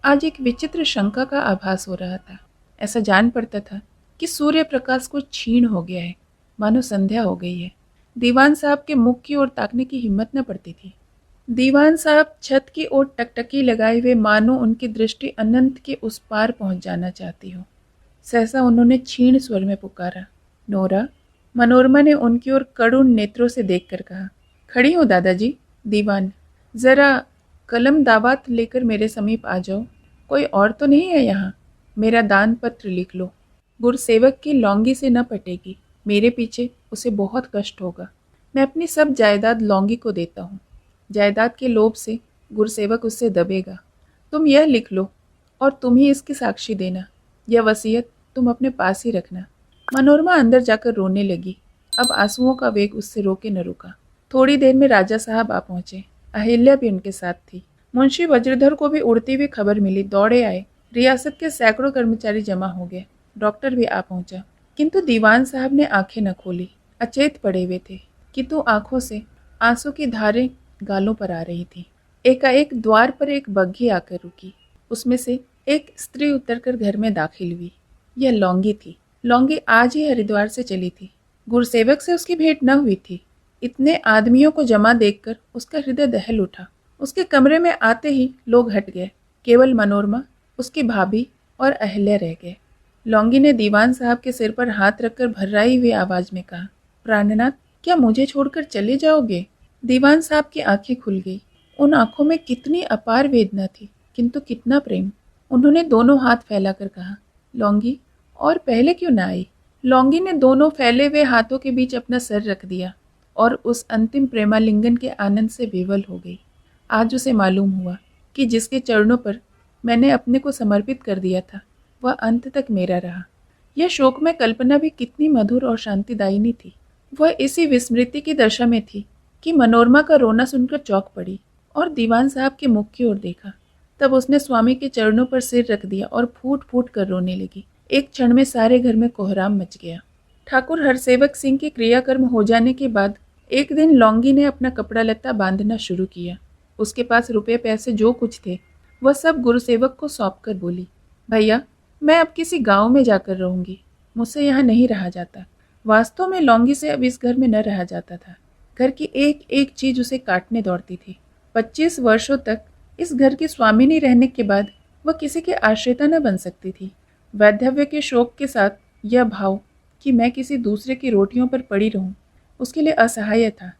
आज एक विचित्र शंका का आभास हो रहा था। ऐसा जान पड़ता था कि सूर्य प्रकाश को क्षीण हो गया है, मानो संध्या हो गई है। दीवान साहब के मुख की ओर ताकने की हिम्मत न पड़ती थी। दीवान साहब छत की ओर टकटकी लगाए हुए मानो उनकी दृष्टि अनंत के उस पार पहुंच जाना चाहती हो। सहसा उन्होंने क्षीण स्वर में पुकारा, नोरा। मनोरमा ने उनकी ओर करुण नेत्रों से देखकर कहा, खड़ी हो दादाजी। दीवान, जरा कलम दावात लेकर मेरे समीप आ जाओ। कोई और तो नहीं है यहाँ? मेरा दान पत्र लिख लो। गुरुसेवक की लौंगी से न पटेगी। मेरे पीछे उसे बहुत कष्ट होगा। मैं अपनी सब जायदाद लौंगी को देता हूँ। जायदाद के लोभ से गुरुसेवक उससे दबेगा। तुम यह लिख लो और तुम ही इसकी साक्षी देना। यह वसीयत तुम अपने पास ही रखना। मनोरमा अंदर जाकर रोने लगी। अब आंसुओं का वेग उससे रोके न रुका। थोड़ी देर में राजा साहब आ पहुंचे। अहिल्या भी उनके साथ थी। मुंशी वज्रधर को भी उड़ती हुई खबर मिली। दौड़े आए। रियासत के सैकड़ों कर्मचारी जमा हो गए। डॉक्टर भी आ पहुंचा, किंतु दीवान साहब ने आंखें न खोली। अचेत पड़े हुए थे, किंतु आंखों से आंसू की धारें गालों पर आ रही थी। एकाएक द्वार पर एक बग्घी आकर रुकी। उसमें से एक स्त्री उतरकर घर में दाखिल हुई। यह लौंगी थी। लौंगी आज ही हरिद्वार से चली थी। गुरुसेवक से उसकी भेंट न हुई थी। इतने आदमियों को जमा देखकर उसका हृदय दहल उठा। उसके कमरे में आते ही लोग हट गए। केवल मनोरमा, उसकी भाभी और अहिल्या रह गए। लौंगी ने दीवान साहब के सिर पर हाथ रखकर भर्राई हुई आवाज में कहा, प्राणनाथ, क्या मुझे छोड़कर चले जाओगे? दीवान साहब की आंखें खुल गई। उन आंखों में कितनी अपार वेदना थी, किंतु कितना प्रेम। उन्होंने दोनों हाथ फैलाकर कहा, लौंगी, और पहले क्यों ना आई? लौंगी ने दोनों फैले हुए हाथों के बीच अपना सर रख दिया और उस अंतिम प्रेमालिंगन के आनंद से विवल हो गई। आज उसे मालूम हुआ कि जिसके चरणों पर मैंने अपने को समर्पित कर दिया था, वह अंत तक मेरा रहा। यह शोकमय कल्पना भी कितनी मधुर और शांतिदायिनी थी। वह इसी विस्मृति की दशा में थी कि मनोरमा का रोना सुनकर चौंक पड़ी और दीवान साहब के मुख की ओर देखा। तब उसने स्वामी के चरणों पर सिर रख दिया और फूट फूट कर रोने लगी। एक क्षण में सारे घर में कोहराम मच गया। ठाकुर हरसेवक सिंह के क्रियाकर्म हो जाने के बाद एक दिन लौंगी ने अपना कपड़ा लत्ता बांधना शुरू किया। उसके पास रुपये पैसे जो कुछ थे वह सब गुरुसेवक को सौंप कर बोली, भैया, मैं अब किसी गांव में जाकर रहूंगी। मुझसे यहाँ नहीं रहा जाता। वास्तव में लौंगी से अब इस घर में न रहा जाता था। घर की एक एक चीज उसे काटने दौड़ती थी। 25 वर्षों तक इस घर की स्वामिनी रहने के बाद वह किसी की आश्रिता न बन सकती थी। वैधव्य के शोक के साथ यह भाव कि मैं किसी दूसरे की रोटियों पर पड़ी रहूं, उसके लिए असहाय था।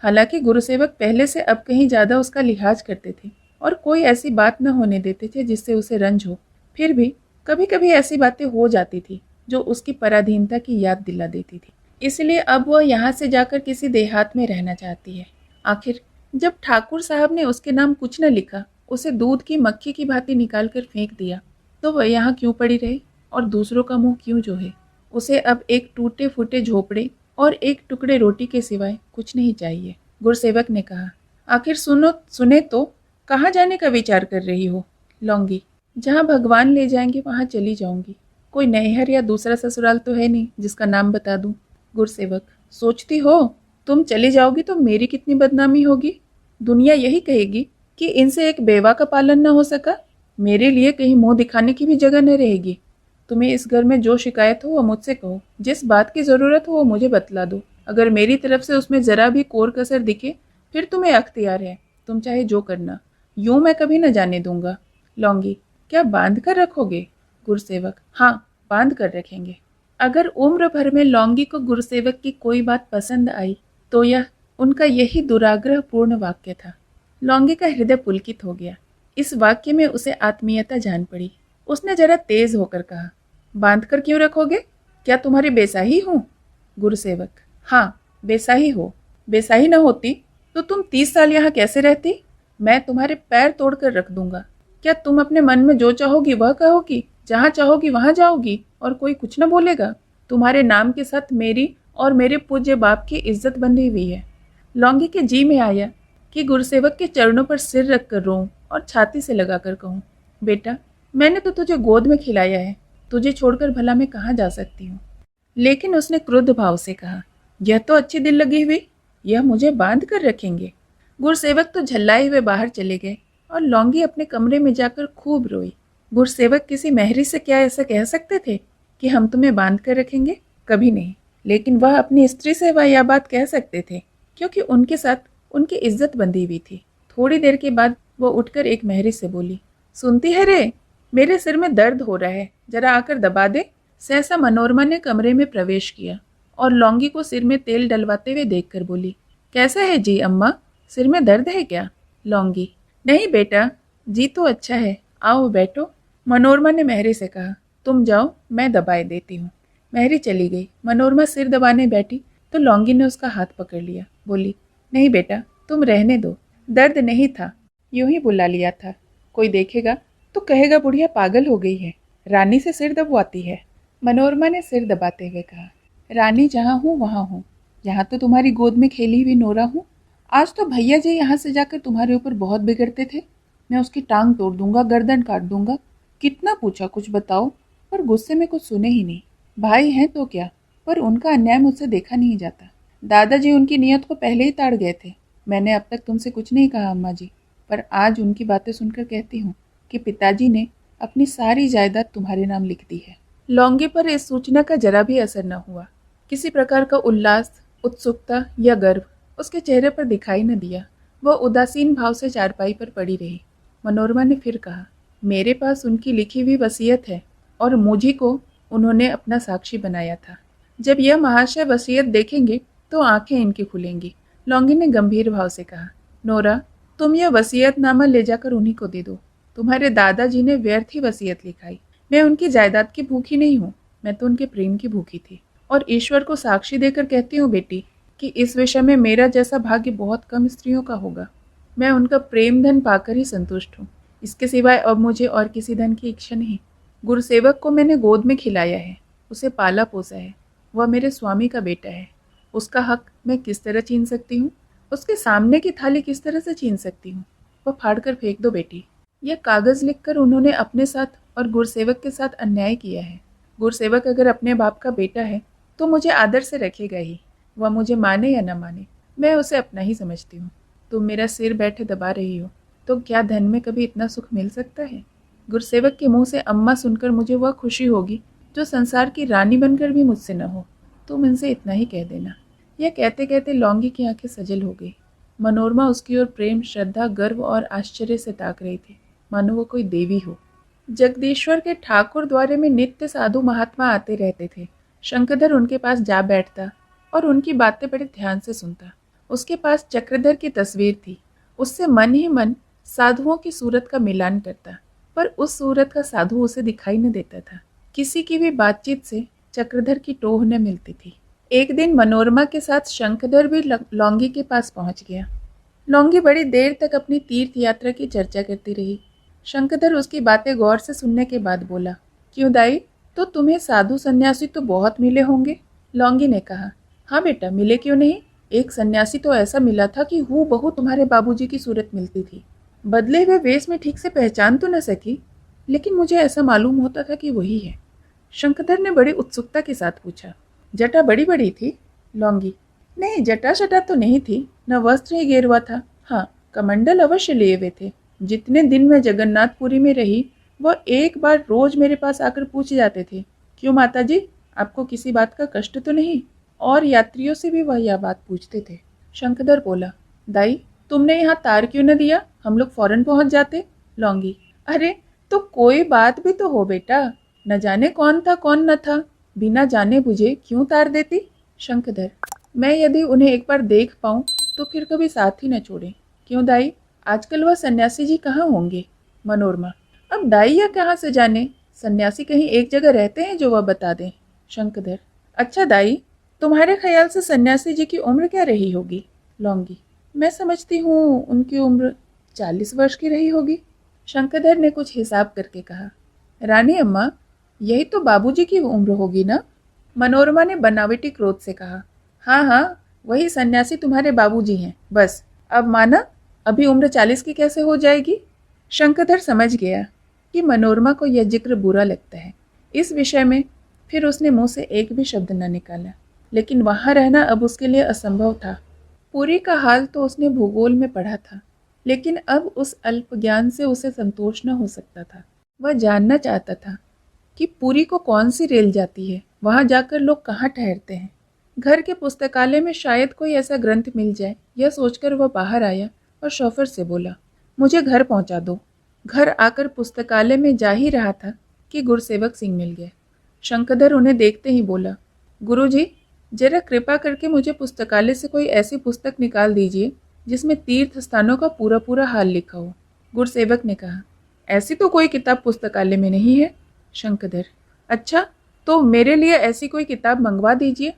हालांकि गुरुसेवक पहले से अब कहीं ज़्यादा उसका लिहाज करते थे और कोई ऐसी बात न होने देते थे जिससे उसे रंज हो। फिर भी कभी कभी ऐसी बातें हो जाती थी जो उसकी पराधीनता की याद दिला देती थी। इसलिए अब वह यहाँ से जाकर किसी देहात में रहना चाहती है। आखिर जब ठाकुर साहब ने उसके नाम कुछ न लिखा, उसे दूध की मक्खी की भांति निकाल कर फेंक दिया, तो वह यहाँ क्यों पड़ी रहे और दूसरों का मुंह क्यों जोहे। उसे अब एक टूटे फूटे झोपड़े और एक टुकड़े रोटी के सिवाय कुछ नहीं चाहिए। गुरसेवक ने कहा, आखिर सुने तो कहाँ जाने का विचार कर रही हो। लौंगी, जहाँ भगवान ले जाएंगे वहाँ चली जाऊंगी। कोई नैहर या दूसरा ससुराल तो है नहीं जिसका नाम बता दूं। गुरसेवक, सोचती हो तुम चली जाओगी तो मेरी कितनी बदनामी होगी। दुनिया यही कहेगी कि इनसे एक बेवा का पालन न हो सका। मेरे लिए कहीं मुंह दिखाने की भी जगह न रहेगी। तुम्हें इस घर में जो शिकायत हो वो मुझसे कहो, जिस बात की ज़रूरत हो वो मुझे बतला दो। अगर मेरी तरफ से उसमें ज़रा भी कोर कसर दिखे फिर तुम्हें अख्तियार है, तुम चाहे जो करना। यूं मैं कभी न जाने दूंगा। लौंगी, क्या बांध कर रखोगे। गुरसेवक, हाँ, बांध कर रखेंगे। अगर उम्र भर में लौंगी को गुरसेवक की कोई बात पसंद आई तो यह उनका यही दुराग्रह पूर्ण वाक्य था। लौंगी का हृदय पुलकित हो गया। इस वाक्य में उसे आत्मीयता जान पड़ी। उसने जरा तेज होकर कहा, बांध कर क्यों रखोगे, क्या तुम्हारी बेसाही हूँ। गुरसेवक, हाँ, बेसाही हो। बेसाही न होती तो तुम 30 साल यहाँ कैसे रहती। मैं तुम्हारे पैर तोड़कर रख दूंगा। क्या तुम अपने मन में जो चाहोगी वह कहोगी, जहाँ चाहोगी वहां जाओगी और कोई कुछ न बोलेगा। तुम्हारे नाम के साथ मेरी और मेरे पूज्य बाप की इज्जत बंधी हुई है। लौंगी के जी में आया कि गुरसेवक के चरणों पर सिर रखकर रोऊं और छाती से लगाकर कहूं, बेटा, मैंने तो तुझे गोद में खिलाया है, तुझे छोड़कर भला मैं कहाँ जा सकती हूँ। लेकिन उसने क्रुद्ध भाव से कहा, यह तो अच्छी दिल लगी हुई, यह मुझे बांध कर रखेंगे। गुरसेवक तो झल्लाए हुए बाहर चले गए और लौंगी अपने कमरे में जाकर खूब रोई। गुरसेवक किसी महरी से क्या ऐसा कह सकते थे कि हम तुम्हें बांध कर रखेंगे, कभी नहीं। लेकिन वह अपनी स्त्री से वह यह बात कह सकते थे क्योंकि उनके साथ उनकी इज्जत बंधी हुई थी। थोड़ी देर के बाद वो उठकर एक महरी से बोली, सुनती है रे, मेरे सिर में दर्द हो रहा है, जरा आकर दबा दे। सहसा मनोरमा ने कमरे में प्रवेश किया और लौंगी को सिर में तेल डलवाते हुए देखकर बोली, कैसा है जी अम्मा, सिर में दर्द है क्या। लौंगी, नहीं बेटा, जी तो अच्छा है, आओ बैठो। मनोरमा ने महरी से कहा, तुम जाओ, मैं दबाए देती हूँ। महरी चली गई। मनोरमा सिर दबाने बैठी तो लौंगी ने उसका हाथ पकड़ लिया। बोली, नहीं बेटा, तुम रहने दो, दर्द नहीं था, यूं ही बुला लिया था। कोई देखेगा तो कहेगा बुढ़िया पागल हो गई है, रानी से सिर दबवाती है। मनोरमा ने सिर दबाते हुए कहा, रानी जहाँ हूँ वहाँ हूँ, यहाँ तो तुम्हारी गोद में खेली हुई नोरा हूँ। आज तो भैया जी यहाँ से जाकर तुम्हारे ऊपर बहुत बिगड़ते थे। मैं उसकी टांग तोड़ दूंगा, गर्दन काट दूंगा। कितना पूछा कुछ बताओ, पर गुस्से में कुछ सुने ही नहीं। भाई हैं तो क्या, पर उनका अन्याय मुझसे देखा नहीं जाता। दादाजी उनकी नीयत को पहले ही ताड़ गए थे। मैंने अब तक तुमसे कुछ नहीं कहा अम्मा जी, पर आज उनकी बातें सुनकर कहती हूँ कि पिताजी ने अपनी सारी जायदाद तुम्हारे नाम लिख दी है। लौंगे पर इस सूचना का जरा भी असर न हुआ। किसी प्रकार का उल्लास, उत्सुकता या गर्व उसके चेहरे पर दिखाई न दिया। वह उदासीन भाव से चारपाई पर पड़ी रही। मनोरमा ने फिर कहा, मेरे पास उनकी लिखी हुई वसीयत है और मुझी को उन्होंने अपना साक्षी बनाया था। जब यह महाशय वसीयत देखेंगे तो आंखें इनकी खुलेंगी। लौंगी ने गंभीर भाव से कहा, नोरा, तुम यह वसीयतनामा ले जाकर उन्हीं को दे दो। तुम्हारे दादाजी ने व्यर्थ ही वसीयत लिखाई। मैं उनकी जायदाद की भूखी नहीं हूँ, मैं तो उनके प्रेम की भूखी थी। और ईश्वर को साक्षी देकर कहती हूँ बेटी कि इस विषय में मेरा जैसा भाग्य बहुत कम स्त्रियों का होगा। मैं उनका प्रेम धन पाकर ही संतुष्ट हूँ। इसके सिवाय अब मुझे और किसी धन की इच्छा नहीं। गुरुसेवक को मैंने गोद में खिलाया है, उसे पाला पोसा है। वह मेरे स्वामी का बेटा है। उसका हक मैं किस तरह छीन सकती हूँ, उसके सामने की थाली किस तरह से छीन सकती हूँ। वह फाड़ कर फेंक दो बेटी। यह कागज़ लिखकर उन्होंने अपने साथ और गुरसेवक के साथ अन्याय किया है। गुरसेवक अगर अपने बाप का बेटा है तो मुझे आदर से रखेगा ही। वह मुझे माने या न माने, मैं उसे अपना ही समझती हूँ। तुम मेरा सिर बैठे दबा रही हो, तो क्या धन में कभी इतना सुख मिल सकता है। गुरसेवक के मुंह से अम्मा सुनकर मुझे वह खुशी होगी जो संसार की रानी बनकर भी मुझसे न हो। तुम इनसे इतना ही कह देना। यह कहते कहते लौंगी की आंखें सजल हो गई। मनोरमा उसकी ओर प्रेम, श्रद्धा, गर्व और आश्चर्य से ताक रही थी, मानो वो कोई देवी हो। जगदीश्वर के ठाकुर द्वारे में नित्य साधु महात्मा आते रहते थे। शंखधर उनके पास जा बैठता और उनकी बातें बड़े ध्यान से सुनता। उसके पास चक्रधर की तस्वीर थी। उससे मन ही मन साधुओं की सूरत का मिलान करता। पर उस सूरत का साधु उसे दिखाई न देता था। किसी की भी बातचीत से चक्रधर की टोह न मिलती थी। एक दिन मनोरमा के साथ शंखधर भी लौंगी के पास पहुंच गया। लौंगी बड़ी देर तक अपनी तीर्थ यात्रा की चर्चा करती रही। शंखधर उसकी बातें गौर से सुनने के बाद बोला, क्यों दाई, तो तुम्हें साधु सन्यासी तो बहुत मिले होंगे? लौंगी ने कहा, हाँ बेटा, मिले क्यों नहीं। एक सन्यासी तो ऐसा मिला था कि हूबहू तुम्हारे बाबूजी की सूरत मिलती थी। बदले हुए वेश में ठीक से पहचान तो न सकी, लेकिन मुझे ऐसा मालूम होता था कि वही है। शंखधर ने बड़ी उत्सुकता के साथ पूछा, जटा बड़ी बड़ी थी? लौंगी, नहीं, जटा शटा तो नहीं थी, न वस्त्र ही गेरुआ था। हाँ, कमंडल अवश्य लिए हुए थे। जितने दिन मैं जगन्नाथपुरी में रही, वह एक बार रोज मेरे पास आकर पूछ जाते थे, क्यों माताजी, आपको किसी बात का कष्ट तो नहीं? और यात्रियों से भी वह यह बात पूछते थे। शंखधर बोला, दाई, तुमने यहाँ तार क्यों न दिया, हम लोग फौरन पहुंच जाते। लौंगी, अरे तो कोई बात भी तो हो बेटा, न जाने कौन था कौन न था, बिना जाने बुझे क्यों तार देती। शंखधर, मैं यदि उन्हें एक बार देख पाऊं तो फिर कभी साथ ही न छोड़े। क्यों दाई, आजकल वह सन्यासी जी कहाँ होंगे? मनोरमा, अब दाई या कहाँ से जाने, सन्यासी कहीं एक जगह रहते हैं जो वह बता दें। शंखधर, अच्छा दाई, तुम्हारे ख्याल से सन्यासी जी की उम्र क्या रही होगी? लौंगी, मैं समझती हूँ उनकी उम्र 40 वर्ष की रही होगी। शंखधर ने कुछ हिसाब करके कहा, रानी अम्मा, यही तो बाबूजी की उम्र होगी ना? मनोरमा ने बनावटी क्रोध से कहा, हाँ हाँ, वही सन्यासी तुम्हारे बाबूजी हैं। बस अब माना, अभी उम्र 40 की कैसे हो जाएगी? शंखधर समझ गया कि मनोरमा को यह जिक्र बुरा लगता है। इस विषय में फिर उसने मुंह से एक भी शब्द न निकाला। लेकिन वहां रहना अब उसके लिए असंभव था। पुरी का हाल तो उसने भूगोल में पढ़ा था, लेकिन अब उस अल्प ज्ञान से उसे संतोष न हो सकता था। वह जानना चाहता था कि पुरी को कौन सी रेल जाती है, वहां जाकर लोग कहाँ ठहरते हैं। घर के पुस्तकालय में शायद कोई ऐसा ग्रंथ मिल जाए, यह सोचकर वह बाहर आया और शौफर से बोला, मुझे घर पहुंचा दो। घर आकर पुस्तकालय में जा ही रहा था कि गुरुसेवक सिंह मिल गए। शंखधर उन्हें देखते ही बोला, गुरुजी, जरा कृपा करके मुझे पुस्तकालय से कोई ऐसी पुस्तक निकाल दीजिए जिसमें तीर्थ स्थानों का पूरा पूरा हाल लिखा हो। गुरुसेवक ने कहा, ऐसी तो कोई किताब पुस्तकालय में नहीं है। शंखधर, अच्छा, तो मेरे लिए ऐसी कोई किताब मंगवा दीजिए।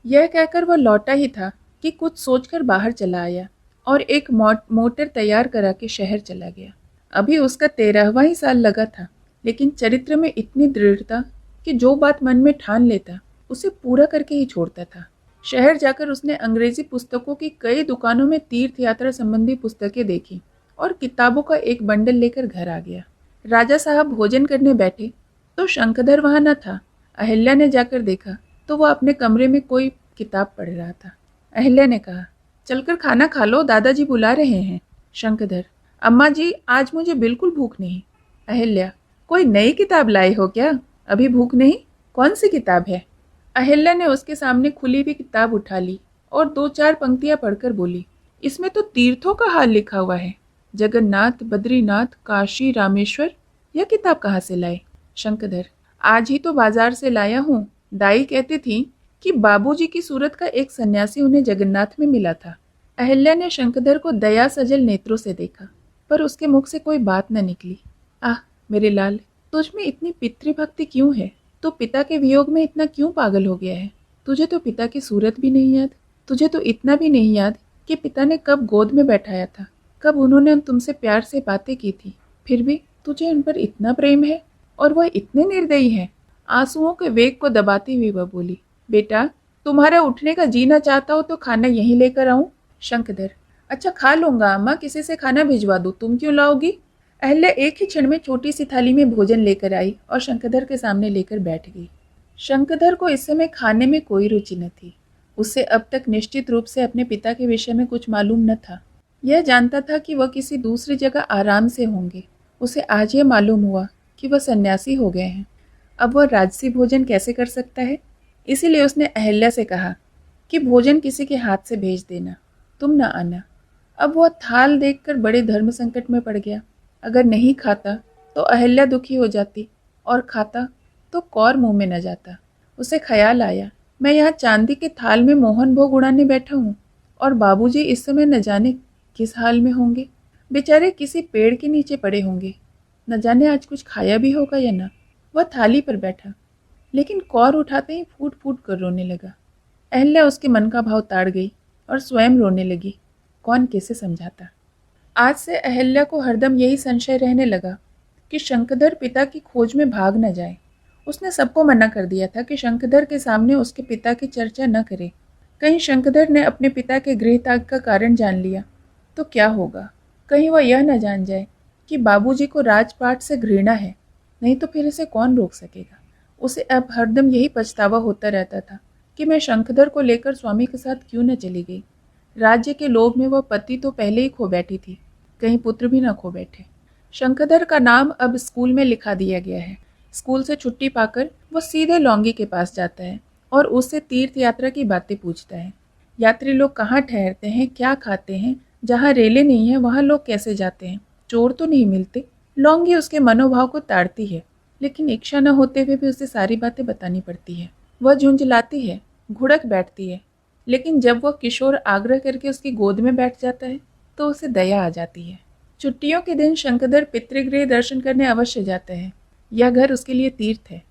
यह कहकर वह लौटा ही था कि कुछ सोचकर बाहर चला आया और एक मोटर तैयार करा के शहर चला गया। अभी उसका 13वां ही साल लगा था, लेकिन चरित्र में इतनी दृढ़ता कि जो बात मन में ठान लेता उसे पूरा करके ही छोड़ता था। शहर जाकर उसने अंग्रेजी पुस्तकों की कई दुकानों में तीर्थ यात्रा संबंधी पुस्तकें देखी और किताबों का एक बंडल लेकर घर आ गया। राजा साहब भोजन करने बैठे तो शंखधर वहां न था। अहिल्या ने जाकर देखा तो वह अपने कमरे में कोई किताब पढ़ रहा था। अहिल्या ने कहा, चलकर खाना खा लो, दादाजी बुला रहे हैं। शंखधर, अम्मा जी, आज मुझे बिल्कुल भूख नहीं। अहिल्या, कोई नई किताब लाए हो क्या? अभी भूख नहीं? कौन सी किताब है? अहिल्या ने उसके सामने खुली हुई किताब उठा ली और 2-4 पंक्तियां पढ़कर बोली, इसमें तो तीर्थों का हाल लिखा हुआ है। जगन्नाथ, बद्रीनाथ, काशी, रामेश्वर। यह किताब कहाँ से लाए? शंखधर, आज ही तो बाजार से लाया हूँ। दाई कहती थी कि बाबूजी की सूरत का एक सन्यासी उन्हें जगन्नाथ में मिला था। अहिल्या ने शंखधर को दया सजल नेत्रों से देखा, पर उसके मुख से कोई बात न निकली। आह मेरे लाल, तुझ में इतनी पितृभक्ति क्यों है? तो पिता के वियोग में इतना क्यों पागल हो गया है? तुझे तो पिता की सूरत भी नहीं याद? तुझे तो इतना भी नहीं याद कि पिता ने कब गोद में बैठाया था, कब उन्होंने तुमसे प्यार से बातें की थी? फिर भी तुझे उन पर इतना प्रेम है और वह इतने निर्दयी है। आंसुओं के वेग को दबाती हुई वह बोली, बेटा, तुम्हारा उठने का जीना चाहता हो तो खाना यहीं लेकर आऊं? शंखधर, अच्छा खा लूंगा अम्मा, किसी से खाना भिजवा दूं, तुम क्यों लाओगी? अहिल्या एक ही क्षण में छोटी सी थाली में भोजन लेकर आई और शंखधर के सामने लेकर बैठ गई। शंखधर को इस समय खाने में कोई रुचि न थी। उसे अब तक निश्चित रूप से अपने पिता के विषय में कुछ मालूम न था। यह जानता था कि वह किसी दूसरी जगह आराम से होंगे। उसे आज यह मालूम हुआ कि वह सन्यासी हो गए हैं। अब वह राजसी भोजन कैसे कर सकता है? इसीलिए उसने अहिल्या से कहा कि भोजन किसी के हाथ से भेज देना, तुम न आना। अब वह थाल देखकर बड़े धर्म संकट में पड़ गया। अगर नहीं खाता तो अहिल्या दुखी हो जाती और खाता तो कौर मुंह में न जाता। उसे ख्याल आया, मैं यहाँ चांदी के थाल में मोहन भोग उड़ाने बैठा हूँ और बाबूजी इस समय न जाने किस हाल में होंगे। बेचारे किसी पेड़ के नीचे पड़े होंगे। न जाने आज कुछ खाया भी होगा या ना। वह थाली पर बैठा, लेकिन कौर उठाते ही फूट फूट कर रोने लगा। अहल्या उसके मन का भाव ताड़ गई और स्वयं रोने लगी। कौन कैसे समझाता। आज से अहल्या को हरदम यही संशय रहने लगा कि शंखधर पिता की खोज में भाग न जाए। उसने सबको मना कर दिया था कि शंखधर के सामने उसके पिता की चर्चा न करे। कहीं शंखधर ने अपने पिता के गृह त्याग का कारण जान लिया तो क्या होगा। कहीं वह यह न जान जाए कि बाबूजी को राजपाट से घृणा है, नहीं तो फिर इसे कौन रोक सकेगा। उसे अब हरदम यही पछतावा होता रहता था कि मैं शंखधर को लेकर स्वामी के साथ क्यों न चली गई। राज्य के लोभ में वह पति तो पहले ही खो बैठी थी, कहीं पुत्र भी न खो बैठे। शंखधर का नाम अब स्कूल में लिखा दिया गया है। स्कूल से छुट्टी पाकर वो सीधे लौंगी के पास जाता है और उससे तीर्थ यात्रा की बातें पूछता है। यात्री लोग कहाँ ठहरते हैं, क्या खाते हैं, जहाँ रेलें नहीं है वहाँ लोग कैसे जाते हैं, चोर तो नहीं मिलते। लौंगी उसके मनोभाव को ताड़ती है, लेकिन इच्छा न होते हुए भी उसे सारी बातें बतानी पड़ती है। वह झुंझलाती है, घुड़क बैठती है, लेकिन जब वह किशोर आग्रह करके उसकी गोद में बैठ जाता है तो उसे दया आ जाती है। छुट्टियों के दिन शंखधर पितृगृह दर्शन करने अवश्य जाता है। यह घर उसके लिए तीर्थ है।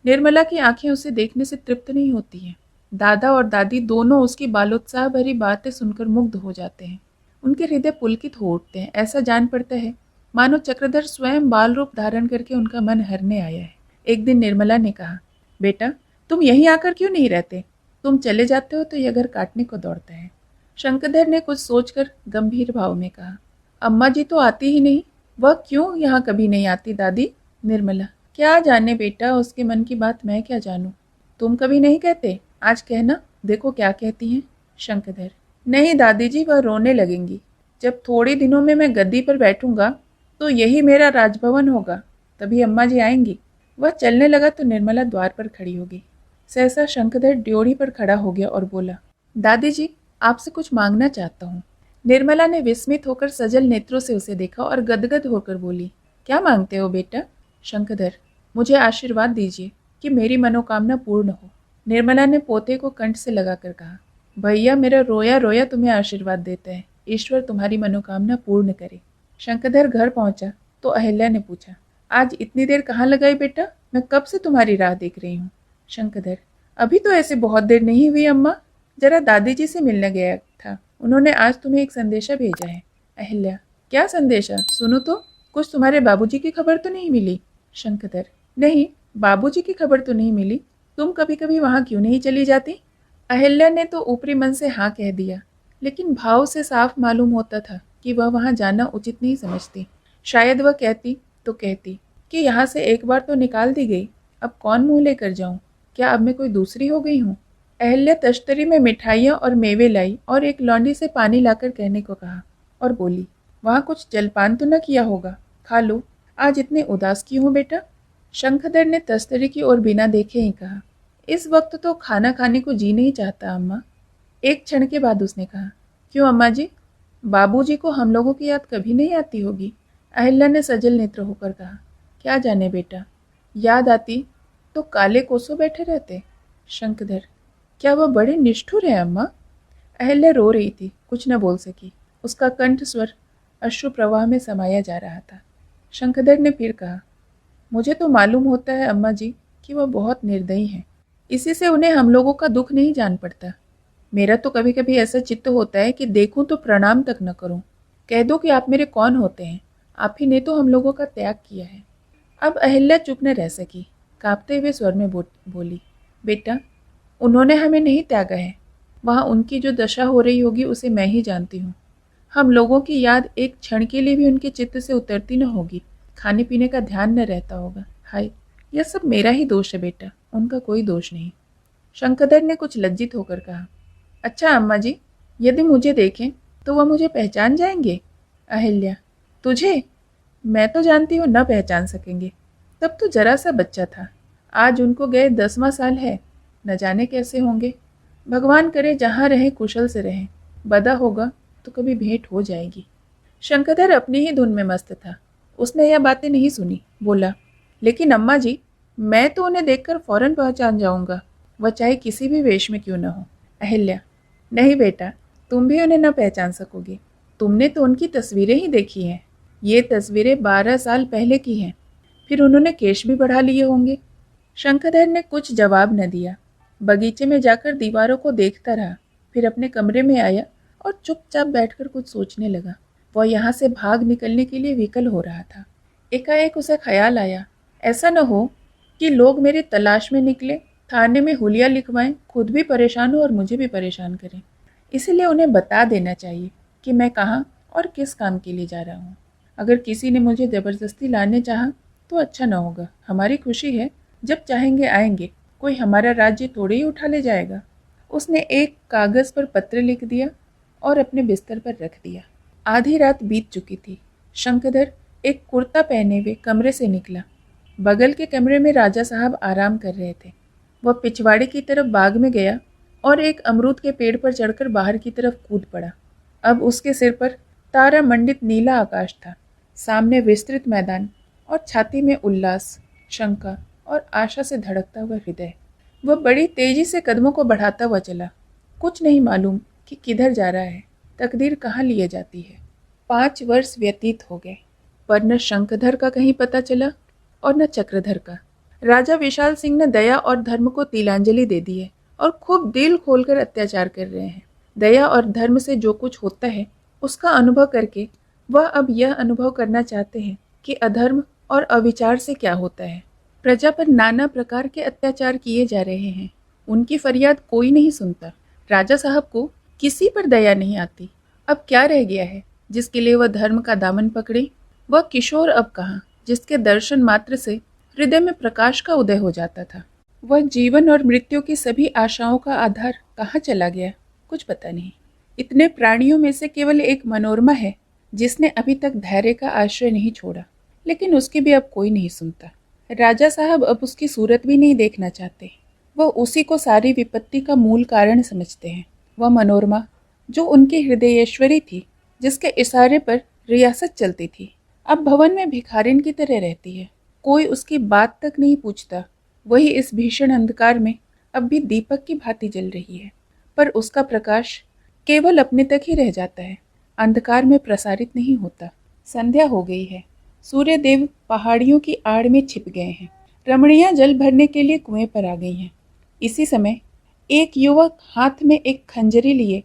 निर्मला की आंखें उसे देखने से तृप्त नहीं होती हैं। दादा और दादी दोनों उसकी बालोत्साह भरी बातें सुनकर मुग्ध हो जाते हैं। उनके हृदय पुलकित हो उठते हैं। ऐसा जान पड़ता है मानो चक्रधर स्वयं बाल रूप धारण करके उनका मन हरने आया है। एक दिन निर्मला ने कहा, बेटा तुम यहीं आकर क्यों नहीं रहते? तुम चले जाते हो तो यह घर काटने को दौड़ता है। शंखधर ने कुछ सोचकर गंभीर भाव में कहा, अम्मा जी तो आती ही नहीं। वह क्यों यहाँ कभी नहीं आती दादी? निर्मला, क्या जाने बेटा, उसके मन की बात मैं क्या जानूं। तुम कभी नहीं कहते, आज कहना, देखो क्या कहती हैं। शंखधर, नहीं दादी जी, वह रोने लगेंगी। जब थोड़े दिनों में मैं गद्दी पर बैठूंगा तो यही मेरा राजभवन होगा, तभी अम्मा जी आएंगी। वह चलने लगा तो निर्मला द्वार पर खड़ी हो गई। सहसा शंखधर ड्योढ़ी पर खड़ा हो गया और बोला, दादी जी आपसे कुछ मांगना चाहता हूँ। निर्मला ने विस्मित होकर सजल नेत्रों से उसे देखा और गदगद होकर बोली, क्या मांगते हो बेटा? शंखधर, मुझे आशीर्वाद दीजिए कि मेरी मनोकामना पूर्ण हो। निर्मला ने पोते को कंठ से लगाकर कहा, भैया मेरा रोया रोया तुम्हें आशीर्वाद देता है, ईश्वर तुम्हारी मनोकामना पूर्ण करे। शंखधर घर पहुंचा तो अहल्या ने पूछा, आज इतनी देर कहाँ लगाई बेटा? मैं कब से तुम्हारी राह देख रही हूँ। शंखधर, अभी तो ऐसे बहुत देर नहीं हुई अम्मा, जरा दादी जी से मिलने गया था, उन्होंने आज तुम्हें एक संदेशा भेजा है। अहल्या, क्या संदेशा? सुनो तो, कुछ तुम्हारे बाबूजी की खबर तो नहीं मिली? शंखधर, नहीं, बाबूजी की खबर तो नहीं मिली। तुम कभी कभी वहाँ क्यों नहीं चली जाती? अहल्या ने तो ऊपरी मन से हाँ कह दिया, लेकिन भाव से साफ मालूम होता था कि वह वहाँ जाना उचित नहीं समझती। शायद वह कहती तो कहती कि यहाँ से एक बार तो निकाल दी गई, अब कौन मुँह लेकर जाऊँ? क्या अब मैं कोई दूसरी हो गई हूँ? अहल्या तश्तरी में मिठाइयाँ और मेवे लाई और एक लौंडी से पानी लाकर कहने को कहा और बोली, वहाँ कुछ जलपान तो न किया होगा, खा लो। आज इतने उदास क्यों हो बेटा? शंखधर ने तस्तरी की ओर बिना देखे ही कहा, इस वक्त तो खाना खाने को जी नहीं चाहता अम्मा। एक क्षण के बाद उसने कहा, क्यों अम्मा जी, बाबूजी को हम लोगों की याद कभी नहीं आती होगी? अहिल्या ने सजल नेत्र होकर कहा, क्या जाने बेटा, याद आती तो काले कोसों बैठे रहते। शंखधर, क्या वह बड़े निष्ठुर है अम्मा? अहिल्या रो रही थी, कुछ न बोल सकी। उसका कंठ स्वर अश्रु प्रवाह में समाया जा रहा था। शंखधर ने फिर कहा, मुझे तो मालूम होता है अम्मा जी कि वह बहुत निर्दयी हैं, इसी से उन्हें हम लोगों का दुख नहीं जान पड़ता। मेरा तो कभी कभी ऐसा चित्त होता है कि देखूं तो प्रणाम तक न करूं। कह दो कि आप मेरे कौन होते हैं, आप ही ने तो हम लोगों का त्याग किया है। अब अहिल्या चुप न रह सकी, कांपते हुए स्वर में बोली, बेटा उन्होंने हमें नहीं त्यागा है, वहाँ उनकी जो दशा हो रही होगी उसे मैं ही जानती हूँ। हम लोगों की याद एक क्षण के लिए भी उनके चित्त से उतरती न होगी, खाने पीने का ध्यान न रहता होगा। हाय, यह सब मेरा ही दोष है बेटा, उनका कोई दोष नहीं। शंखधर ने कुछ लज्जित होकर कहा, अच्छा अम्मा जी, यदि मुझे देखें तो वह मुझे पहचान जाएंगे? अहिल्या, तुझे? मैं तो जानती हूँ न पहचान सकेंगे, तब तो जरा सा बच्चा था, आज उनको गए 10वां साल है, न जाने कैसे होंगे। भगवान करे जहाँ रहे कुशल से रहें, बदा होगा तो कभी भेंट हो जाएगी। शंखधर अपनी ही धुन में मस्त था, उसने यह बातें नहीं सुनी। बोला, लेकिन अम्मा जी, मैं तो उन्हें देखकर फौरन पहचान जाऊंगा, वह चाहे किसी भी वेश में क्यों न हो। अहिल्या, नहीं बेटा, तुम भी उन्हें न पहचान सकोगे, तुमने तो उनकी तस्वीरें ही देखी हैं। ये तस्वीरें 12 साल पहले की हैं। फिर उन्होंने केश भी बढ़ा लिए होंगे। शंखधर ने कुछ जवाब न दिया। बगीचे में जाकर दीवारों को देखता रहा, फिर अपने कमरे में आया और चुपचाप बैठकर कुछ सोचने लगा। वह यहाँ से भाग निकलने के लिए विकल हो रहा था। एकाएक उसे ख्याल आया, ऐसा न हो कि लोग मेरी तलाश में निकले, थाने में हुलिया लिखवाएं, खुद भी परेशान हो और मुझे भी परेशान करें। इसीलिए उन्हें बता देना चाहिए कि मैं कहाँ और किस काम के लिए जा रहा हूँ। अगर किसी ने मुझे ज़बरदस्ती लाने चाहा तो अच्छा न होगा। हमारी खुशी है, जब चाहेंगे आएंगे, कोई हमारा राज्य थोड़े ही उठा ले जाएगा। उसने एक कागज़ पर पत्र लिख दिया और अपने बिस्तर पर रख दिया। आधी रात बीत चुकी थी। शंखधर एक कुर्ता पहने हुए कमरे से निकला। बगल के कमरे में राजा साहब आराम कर रहे थे। वह पिछवाड़े की तरफ बाग में गया और एक अमरूद के पेड़ पर चढ़कर बाहर की तरफ कूद पड़ा। अब उसके सिर पर तारा मंडित नीला आकाश था। सामने विस्तृत मैदान और छाती में उल्लास, शंका और आशा से धड़कता हुआ हृदय। वह बड़ी तेजी से कदमों को बढ़ाता हुआ चला। कुछ नहीं मालूम कि किधर जा रहा है, तकदीर कहाँ लिए जाती है। 5 वर्ष व्यतीत हो गए, पर न शंखधर का कहीं पता चला और न चक्रधर का। राजा विशाल सिंह ने दया और धर्म को तिलांजलि दे दी है और खूब दिल खोलकर अत्याचार कर रहे हैं। दया और धर्म से जो कुछ होता है उसका अनुभव करके वह अब यह अनुभव करना चाहते हैं कि अधर्म और अविचार से क्या होता है। प्रजा पर नाना प्रकार के अत्याचार किए जा रहे हैं। उनकी फरियाद कोई नहीं सुनता। राजा साहब को किसी पर दया नहीं आती। अब क्या रह गया है जिसके लिए वह धर्म का दामन पकड़े? वह किशोर अब कहाँ, जिसके दर्शन मात्र से हृदय में प्रकाश का उदय हो जाता था। वह जीवन और मृत्यु की सभी आशाओं का आधार कहाँ चला गया, कुछ पता नहीं। इतने प्राणियों में से केवल एक मनोरमा है जिसने अभी तक धैर्य का आश्रय नहीं छोड़ा, लेकिन उसकी भी अब कोई नहीं सुनता। राजा साहब अब उसकी सूरत भी नहीं देखना चाहते। वह उसी को सारी विपत्ति का मूल कारण समझते हैं। वह मनोरमा जो उनकी हृदयेश्वरी थी, जिसके इशारे पर रियासत चलती थी, अब भवन में भिखारिन की तरह रहती है। कोई उसकी बात तक नहीं पूछता। वही इस भीषण अंधकार में अब भी दीपक की भांति जल रही है, पर उसका प्रकाश केवल अपने तक ही रह जाता है, अंधकार में प्रसारित नहीं होता। संध्या हो गई है। सूर्य देव पहाड़ियों की आड़ में छिप गए हैं। रमणियां जल भरने के लिए कुएं पर आ गई हैं। इसी समय एक युवक हाथ में एक खंजरी लिए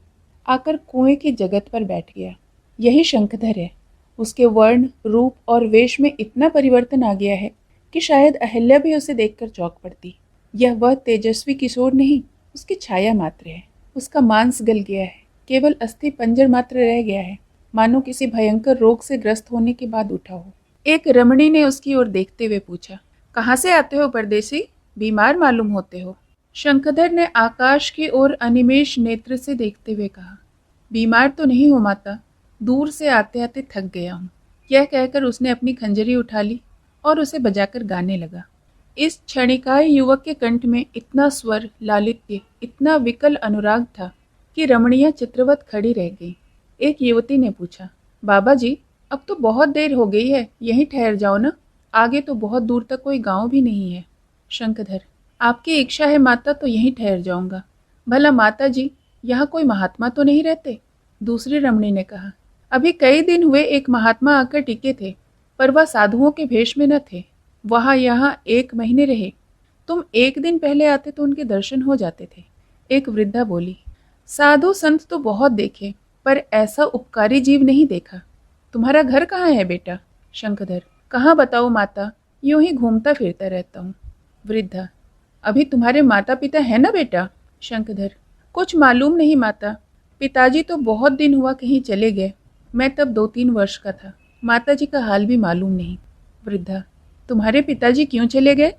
आकर कुएं की जगत पर बैठ गया। यही शंखधर है। उसके वर्ण, रूप और वेश में इतना परिवर्तन आ गया है कि शायद अहल्या भी उसे देखकर चौंक पड़ती। यह वह तेजस्वी किशोर नहीं, उसकी छाया मात्र है। उसका मांस गल गया है, केवल अस्थि पंजर मात्र रह गया है, मानो किसी भयंकर रोग से ग्रस्त होने के बाद उठा हो। एक रमणी ने उसकी ओर देखते हुए पूछा, कहाँ से आते हो परदेसी? बीमार मालूम होते हो। शंखधर ने आकाश की ओर अनिमेष नेत्र से देखते हुए कहा, बीमार तो नहीं हो माता, दूर से आते आते थक गया हूँ। यह कहकर उसने अपनी खंजरी उठा ली और उसे बजाकर गाने लगा। इस क्षणिकाय युवक के कंठ में इतना स्वर, लालित्य, इतना विकल अनुराग था कि रमणियां चित्रवत खड़ी रह गई। एक युवती ने पूछा, बाबा जी, अब तो बहुत देर हो गई है, यहीं ठहर जाओ ना, आगे तो बहुत दूर तक कोई गांव भी नहीं है। शंखधर, आपकी इच्छा है माता तो यहीं ठहर जाऊंगा। भला माता जी, यहाँ कोई महात्मा तो नहीं रहते? दूसरी रमणी ने कहा, अभी कई दिन हुए एक महात्मा आकर टिके थे, पर वह साधुओं के भेष में न थे। वहाँ यहाँ 1 महीने रहे। तुम 1 दिन पहले आते तो उनके दर्शन हो जाते थे। एक वृद्धा बोली, साधु संत तो बहुत देखे, पर ऐसा उपकारी जीव नहीं देखा। तुम्हारा घर कहाँ है बेटा? शंखधर, कहाँ बताओ माता, यूं ही घूमता फिरता रहता हूँ। वृद्धा, अभी तुम्हारे माता पिता है ना बेटा? शंखधर, कुछ मालूम नहीं माता, पिताजी तो बहुत दिन हुआ कहीं चले गए। मैं तब 2-3 वर्ष का था। माताजी का हाल भी मालूम नहीं। वृद्धा, तुम्हारे पिताजी क्यों चले गए?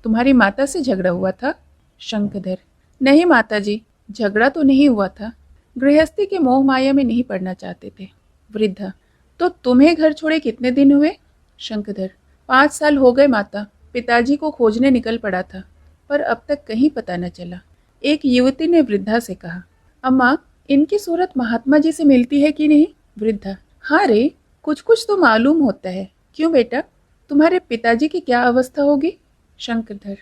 तुम्हारी माता से झगड़ा हुआ था? शंखधर, नहीं माताजी, झगड़ा तो नहीं हुआ था, गृहस्थी के मोह माया में नहीं पड़ना चाहते थे। वृद्धा, तो तुम्हें घर छोड़े कितने दिन हुए? शंखधर, 5 साल हो गए माता, पिताजी को खोजने निकल पड़ा था, पर अब तक कहीं पता न चला। एक युवती ने वृद्धा से कहा, अम्मा, इनकी सूरत महात्मा जी से मिलती है कि नहीं? वृद्धा, हाँ रे, कुछ कुछ तो मालूम होता है। क्यों बेटा, तुम्हारे पिताजी की क्या अवस्था होगी? शंखधर,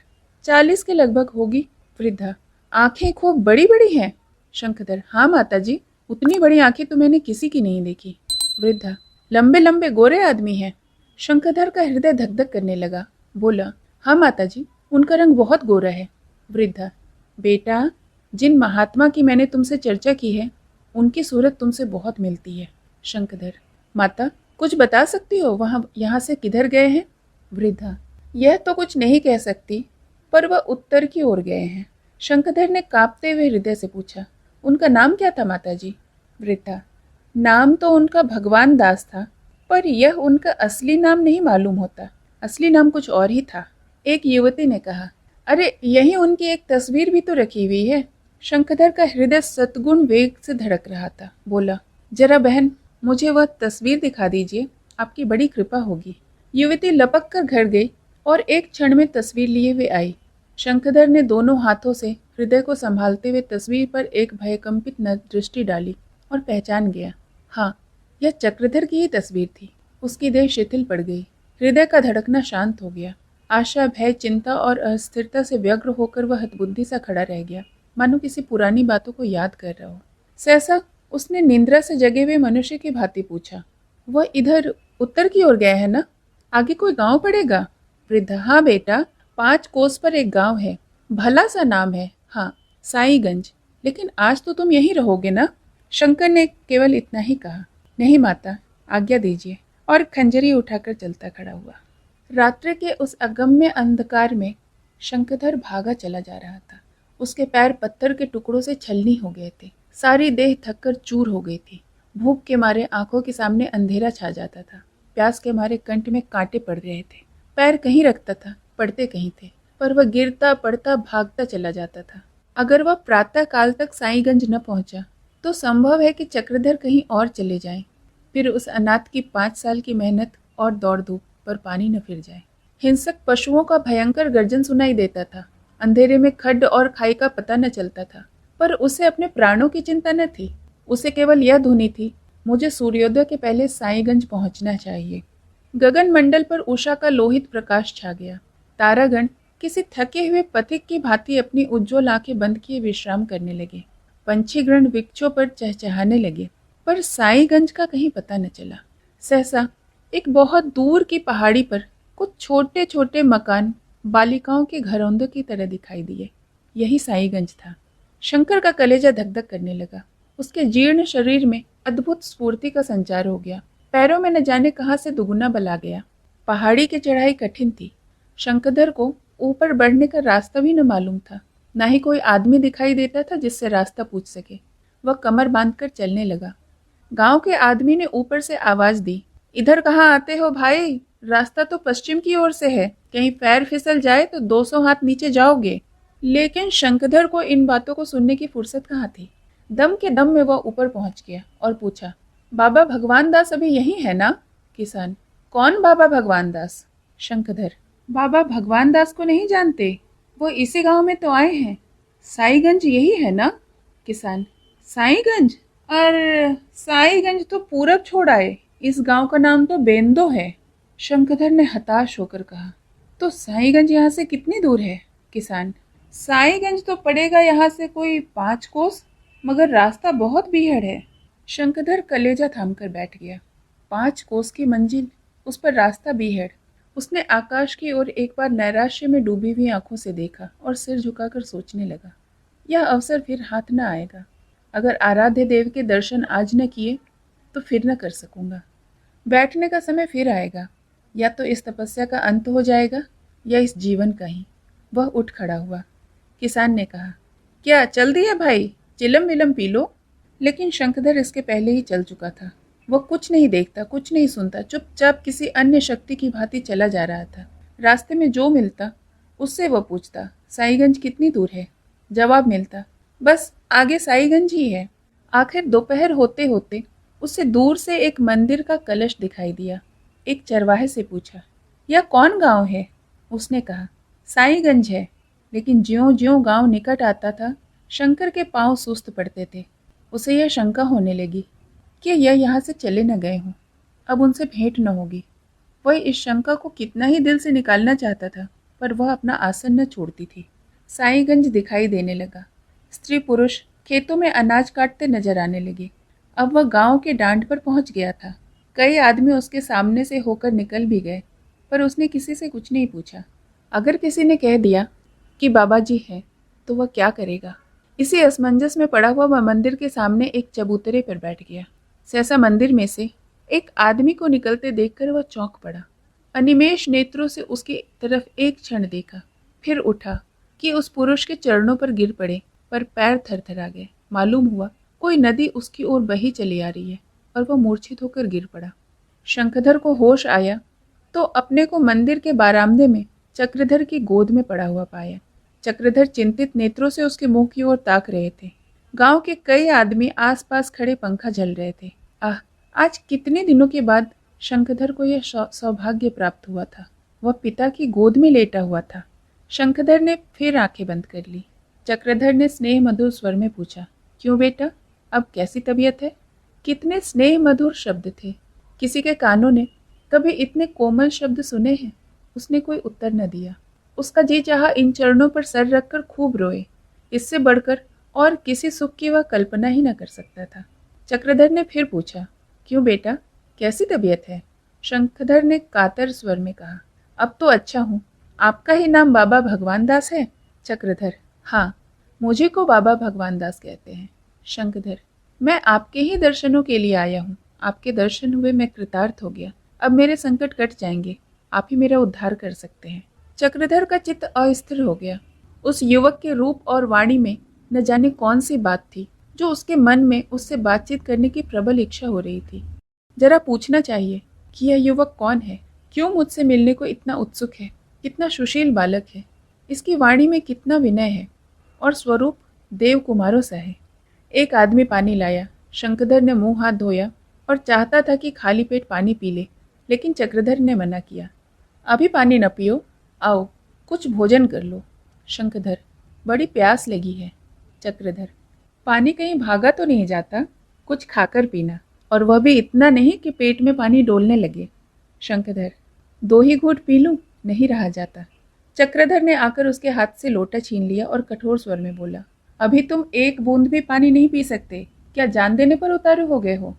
40 के लगभग होगी। वृद्धा, आंखें खूब बड़ी बड़ी हैं? शंखधर, हाँ माता जी, उतनी बड़ी आंखें तो मैंने किसी की नहीं देखी। वृद्धा, लंबे लंबे गोरे आदमी हैं। शंखधर का हृदय धक धक करने लगा। बोला, हाँ माताजी, उनका रंग बहुत गोरा है। वृद्धा, बेटा, जिन महात्मा की मैंने तुमसे चर्चा की है उनकी सूरत तुमसे बहुत मिलती है। शंखधर, माता, कुछ बता सकती हो वहां यहाँ से किधर गए हैं? वृद्धा, यह तो कुछ नहीं कह सकती, पर वह उत्तर की ओर गए हैं। शंखधर ने कांपते हुए हृदय से पूछा, उनका नाम क्या था माताजी? वृद्धा, नाम तो उनका भगवान दास था, पर यह उनका असली नाम नहीं मालूम होता। असली नाम कुछ और ही था। एक युवती ने कहा, अरे यही उनकी एक तस्वीर भी तो रखी हुई है। शंखधर का हृदय सतगुण वेग से धड़क रहा था। बोला, जरा बहन, मुझे वह तस्वीर दिखा दीजिए, आपकी बड़ी कृपा होगी। युवती लपक कर घर गई और एक क्षण में तस्वीर लिए हुए आई। शंखधर ने दोनों हाथों से हृदय को संभालते हुए तस्वीर पर एक भयकंपित दृष्टि डाली और पहचान गया। हाँ, यह चक्रधर की ही तस्वीर थी। उसकी देह शिथिल पड़ गई। हृदय का धड़कना शांत हो गया। आशा, भय, चिंता और अस्थिरता से व्यग्र होकर वह हतबुद्धि सा खड़ा रह गया, मानो किसी पुरानी बातों को याद कर रहा हो। सहसा उसने निंद्रा से जगे हुए मनुष्य की भांति पूछा, वह इधर उत्तर की ओर गए हैं ना? आगे कोई गांव पड़ेगा? वृद्धा, हाँ बेटा, 5 कोस पर एक गांव है, भला सा नाम है, हाँ, साईगंज। लेकिन आज तो तुम यहीं रहोगे ना? शंकर ने केवल इतना ही कहा। नहीं माता, आज्ञा दीजिए, और खंजरी उठाकर चलता खड़ा हुआ। रात्रि के उस अगम्य अंधकार में शंखधर भागा चला जा रहा था। उसके पैर पत्थर के टुकड़ों से छलनी हो गए थे। सारी देह थककर चूर हो गई थी। भूख के मारे आंखों के सामने अंधेरा छा जाता था। प्यास के मारे कंठ में कांटे पड़ रहे थे। पैर कहीं रखता था, पड़ते कहीं थे, पर वह गिरता पड़ता भागता चला जाता था। अगर वह प्रातः काल तक साईगंज न पहुंचा तो संभव है कि चक्रधर कहीं और चले जाएं। फिर उस अनाथ की 5 साल की मेहनत और दौड़ धूप पर पानी न फिर जाए। हिंसक पशुओं का भयंकर गर्जन सुनाई देता था। अंधेरे में खड्ड और खाई का पता न चलता था, पर उसे अपने प्राणों की चिंता न थी। उसे केवल यह धुनी थी, मुझे सूर्योदय के पहले साईगंज पहुंचना चाहिए। गगन मंडल पर उषा का लोहित प्रकाश छा गया। तारागण किसी थके हुए पथिक की भांति अपनी उज्ज्वल आंखें बंद किए विश्राम करने लगे। पंछीगण वृक्षों पर चहचहाने लगे, पर साईगंज का कहीं पता न चला। सहसा एक बहुत दूर की पहाड़ी पर कुछ छोटे छोटे मकान बालिकाओं के घरौंदों की तरह दिखाई दिए। यही साईगंज था। शंकर का कलेजा धक धक करने लगा। उसके जीर्ण शरीर में अद्भुत स्फूर्ति का संचार हो गया। पैरों में न जाने कहाँ से दुगुना बल आ गया। पहाड़ी की चढ़ाई कठिन थी। शंखधर को ऊपर बढ़ने का रास्ता भी न मालूम था। न ही कोई आदमी दिखाई देता था जिससे रास्ता पूछ सके। वह कमर बांधकर चलने लगा। गांव के आदमी ने ऊपर से आवाज दी, इधर कहाँ आते हो भाई? रास्ता तो पश्चिम की ओर से है, कहीं पैर फिसल जाए तो 200 हाथ नीचे जाओगे। लेकिन शंखधर को इन बातों को सुनने की फुर्सत कहाँ थी। दम के दम में वह ऊपर पहुंच गया और पूछा, बाबा भगवान दास अभी यही है ना? किसान, कौन बाबा भगवान दास? शंखधर, बाबा भगवान दास को नहीं जानते? वो इसी गांव में तो आए हैं। साईगंज यही है ना? किसान, साईगंज? अरे साईगंज तो पूरब छोड़ आए, इस गांव का नाम तो बेंदो है। शंखधर ने हताश होकर कहा, तो साईगंज यहाँ से कितनी दूर है? किसान, साईगंज तो पड़ेगा यहाँ से कोई 5 कोस, मगर रास्ता बहुत बीहड़ है। शंखधर कलेजा थामकर बैठ गया। 5 कोस की मंजिल, उस पर रास्ता बीहड़। उसने आकाश की ओर एक बार नैराश्य में डूबी हुई आंखों से देखा और सिर झुकाकर सोचने लगा, यह अवसर फिर हाथ न आएगा। अगर आराध्य देव के दर्शन आज न किए तो फिर न कर सकूंगा। बैठने का समय फिर आएगा, या तो इस तपस्या का अंत हो जाएगा या इस जीवन का ही। वह उठ खड़ा हुआ। किसान ने कहा, क्या चल दिया भाई, चिलम विलम पी लो। लेकिन शंखधर इसके पहले ही चल चुका था। वह कुछ नहीं देखता, कुछ नहीं सुनता, चुपचाप किसी अन्य शक्ति की भांति चला जा रहा था। रास्ते में जो मिलता उससे वह पूछता, साईगंज कितनी दूर है? जवाब मिलता, बस आगे साईगंज ही है। आखिर दोपहर होते होते उसे दूर से एक मंदिर का कलश दिखाई दिया। एक चरवाहे से पूछा, यह कौन गांव है? उसने कहा, साईगंज है। लेकिन ज्यों ज्यों गांव निकट आता था, शंकर के पांव सुस्त पड़ते थे। उसे यह शंका होने लगी कि यह यहाँ से चले न गए हों, अब उनसे भेंट न होगी। वह इस शंका को कितना ही दिल से निकालना चाहता था, पर वह अपना आसन न छोड़ती थी। साईगंज दिखाई देने लगा। स्त्री पुरुष खेतों में अनाज काटते नजर आने लगे। अब वह गांव के डांड पर पहुंच गया था। कई आदमी उसके सामने से होकर निकल भी गए, पर उसने किसी से कुछ नहीं पूछा। अगर किसी ने कह दिया कि बाबा जी है, तो वह क्या करेगा? इसी असमंजस में पड़ा हुआ वह मंदिर के सामने एक चबूतरे पर बैठ गया। सहसा मंदिर में से एक आदमी को निकलते देखकर वह चौंक पड़ा। अनिमेष नेत्रों से उसकी तरफ एक क्षण देखा, फिर उठा कि उस पुरुष के चरणों पर गिर पड़े, पर पैर थरथरा गए। मालूम हुआ कोई नदी उसकी ओर बही चली आ रही है, और वह मूर्छित होकर गिर पड़ा। शंखधर को होश आया तो अपने को मंदिर के बारामदे में चक्रधर की गोद में पड़ा हुआ पाया। चक्रधर चिंतित नेत्रों से उसके मुंह की ओर ताक रहे थे। गांव के कई आदमी आसपास खड़े पंखा झल रहे थे। आह, आज कितने दिनों के बाद शंखधर को यह सौभाग्य प्राप्त हुआ था। वह पिता की गोद में लेटा हुआ था। शंखधर ने फिर आंखें बंद कर ली। चक्रधर ने स्नेह मधुर स्वर में पूछा, क्यों बेटा, अब कैसी तबीयत है? कितने स्नेह मधुर शब्द थे। किसी के कानों ने कभी इतने कोमल शब्द सुने हैं? उसने कोई उत्तर न दिया। उसका जी चाहा इन चरणों पर सर रखकर खूब रोए। इससे बढ़कर और किसी सुख की वह कल्पना ही न कर सकता था। चक्रधर ने फिर पूछा, क्यों बेटा, कैसी तबीयत है? शंखधर ने कातर स्वर में कहा, अब तो अच्छा हूँ। आपका ही नाम बाबा भगवान दास है? चक्रधर, हाँ, मुझे को बाबा भगवान दास कहते हैं। शंखधर, मैं आपके ही दर्शनों के लिए आया हूँ। आपके दर्शन हुए मैं कृतार्थ हो गया। अब मेरे संकट कट जाएंगे। आप ही मेरा उद्धार कर सकते हैं। चक्रधर का चित्त अस्थिर हो गया। उस युवक के रूप और वाणी में न जाने कौन सी बात थी जो उसके मन में उससे बातचीत करने की प्रबल इच्छा हो रही थी। जरा पूछना चाहिए कि यह युवक कौन है, क्यों मुझसे मिलने को इतना उत्सुक है, कितना सुशील बालक है, इसकी वाणी में कितना विनय है, और स्वरूप देव कुमारों सा है। एक आदमी पानी लाया। शंखधर ने मुंह हाथ धोया और चाहता था कि खाली पेट पानी पी ले, लेकिन चक्रधर ने मना किया। अभी पानी न पियो, आओ कुछ भोजन कर लो। शंखधर, बड़ी प्यास लगी है। चक्रधर, पानी कहीं भागा तो नहीं जाता? कुछ खाकर पीना, और वह भी इतना नहीं कि पेट में पानी डोलने लगे। शंखधर, 2 ही घूंट पी लूं? नहीं रहा जाता। चक्रधर ने आकर उसके हाथ से लोटा छीन लिया और कठोर स्वर में बोला, अभी तुम एक बूंद भी पानी नहीं पी सकते? क्या जान देने पर उतारू हो गए हो?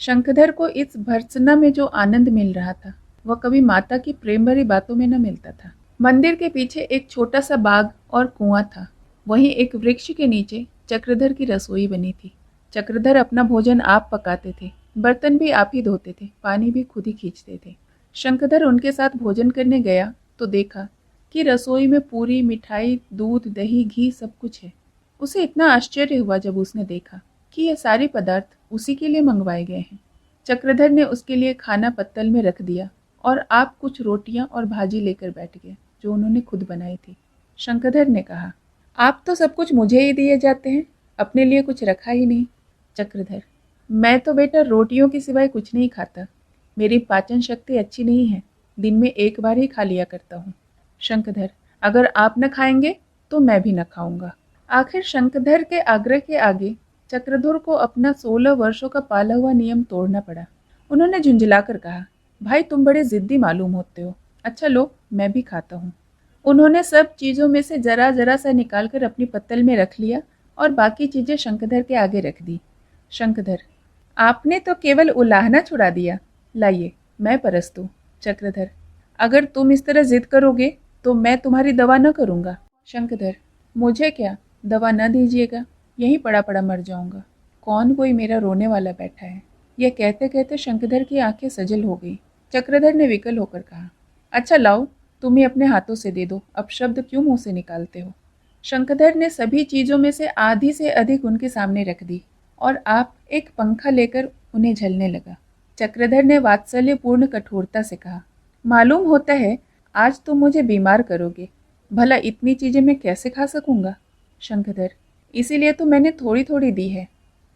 शंखधर को इस भर्त्सना में जो आनंद मिल रहा था, वह कभी माता की प्रेम भरी बातों में न मिलता था। मंदिर के पीछे एक छोटा सा बाग और कुआं था। वहीं एक वृक्ष के नीचे चक्रधर की रसोई बनी थी। चक्रधर अपना भोजन आप पकाते थे, बर्तन भी आप ही धोते थे, पानी भी खुद ही खींचते थे। शंखधर उनके साथ भोजन करने गया तो देखा कि रसोई में पूरी, मिठाई, दूध, दही, घी सब कुछ है। उसे इतना आश्चर्य हुआ जब उसने देखा कि ये सारे पदार्थ उसी के लिए मंगवाए गए हैं। चक्रधर ने उसके लिए खाना पत्तल में रख दिया और आप कुछ रोटियां और भाजी लेकर बैठ गए, जो उन्होंने खुद बनाई थी। शंखधर ने कहा, आप तो सब कुछ मुझे ही दिए जाते हैं, अपने लिए कुछ रखा ही नहीं। चक्रधर, मैं तो बेटा रोटियों के सिवाय कुछ नहीं खाता। मेरी पाचन शक्ति अच्छी नहीं है, दिन में एक बार ही खा लिया करता हूँ। शंखधर, अगर आप न खाएंगे तो मैं भी न खाऊंगा। आखिर शंखधर के आग्रह के आगे चक्रधर को अपना 16 वर्षों का पाला हुआ नियम तोड़ना पड़ा। उन्होंने झुंझलाकर कहा, भाई तुम बड़े जिद्दी मालूम होते हो। अच्छा लो, मैं भी खाता हूँ। उन्होंने सब चीज़ों में से जरा जरा सा निकालकर अपनी पत्तल में रख लिया और बाकी चीज़ें शंखधर के आगे रख दी। शंखधर, आपने तो केवल उलाहना छुड़ा दिया, लाइए मैं परस्तूँ। चक्रधर, अगर तुम इस तरह जिद करोगे तो मैं तुम्हारी दवा न करूँगा। शंखधर, मुझे क्या, दवा न दीजिएगा, यहीं पड़ा पड़ा मर जाऊँगा। कौन कोई मेरा रोने वाला बैठा है। यह कहते कहते शंखधर की आंखें सजल हो गई। चक्रधर ने विकल होकर कहा, अच्छा लाओ, तुम ही अपने हाथों से दे दो, अब शब्द क्यों मुंह से निकालते हो। शंखधर ने सभी चीज़ों में से आधी से अधिक उनके सामने रख दी और आप एक पंखा लेकर उन्हें झलने लगा। चक्रधर ने वात्सल्यपूर्ण कठोरता से कहा, मालूम होता है आज तुम मुझे बीमार करोगे, भला इतनी चीज़ें मैं कैसे खा सकूंगा। शंखधर, इसीलिए तो मैंने थोड़ी थोड़ी दी है।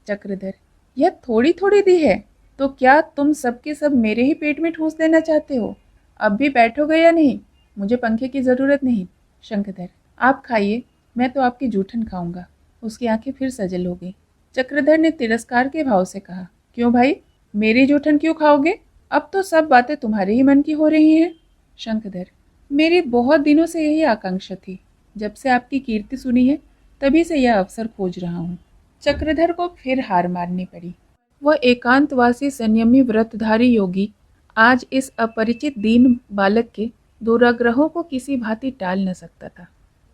चक्रधर, यह थोड़ी थोड़ी दी है तो क्या तुम सबके सब मेरे ही पेट में ठूंस देना चाहते हो? अब भी बैठोगे या नहीं? मुझे पंखे की ज़रूरत नहीं। शंखधर, आप खाइए, मैं तो आपकी जूठन खाऊंगा। उसकी आंखें फिर सजल हो गई। चक्रधर ने तिरस्कार के भाव से कहा, क्यों भाई, मेरी जूठन क्यों खाओगे? अब तो सब बातें तुम्हारे ही मन की हो रही हैं। शंखधर, मेरी बहुत दिनों से यही आकांक्षा थी। जब से आपकी कीर्ति सुनी है तभी से यह अवसर खोज रहा हूँ। चक्रधर को फिर हार मारनी पड़ी। वह एकांतवासी संयमी व्रतधारी योगी आज इस अपरिचित दीन बालक के दुराग्रहों को किसी भांति टाल न सकता था।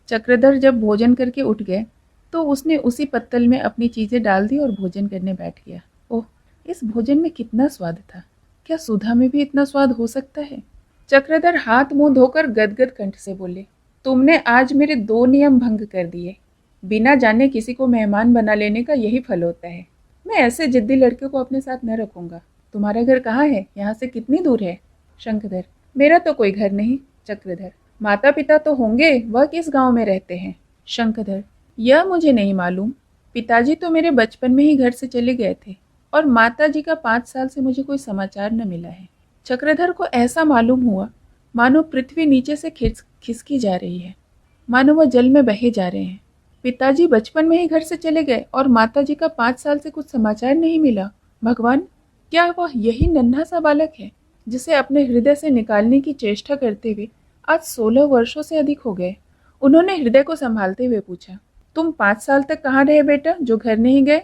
चक्रधर जब भोजन करके उठ गए तो उसने उसी पत्तल में अपनी चीजें डाल दी और भोजन करने बैठ गया। ओह, इस भोजन में कितना स्वाद था! क्या सुधा में भी इतना स्वाद हो सकता है? चक्रधर हाथ मुंह धोकर गदगद कंठ से बोले, तुमने आज मेरे 2 नियम भंग कर दिए। बिना जाने किसी को मेहमान बना लेने का यही फल होता है। मैं ऐसे जिद्दी लड़के को अपने साथ न रखूंगा। तुम्हारा घर कहाँ है? यहाँ से कितनी दूर है? शंखधर, मेरा तो कोई घर नहीं। चक्रधर, माता पिता तो होंगे, वह किस गांव में रहते हैं? शंखधर, यह मुझे नहीं मालूम। पिताजी तो मेरे बचपन में ही घर से चले गए थे और माताजी का 5 साल से मुझे कोई समाचार न मिला है। चक्रधर को ऐसा मालूम हुआ मानो पृथ्वी नीचे से खिसकी जा रही है, मानो वह जल में बहे जा रहे हैं। पिताजी बचपन में ही घर से चले गए और माताजी का 5 साल से कुछ समाचार नहीं मिला। भगवान, क्या वह यही नन्हा सा बालक है जिसे अपने हृदय से निकालने की चेष्टा करते हुए आज 16 वर्षों से अधिक हो गए? उन्होंने हृदय को संभालते हुए पूछा, तुम 5 साल तक कहाँ रहे बेटा, जो घर नहीं गए?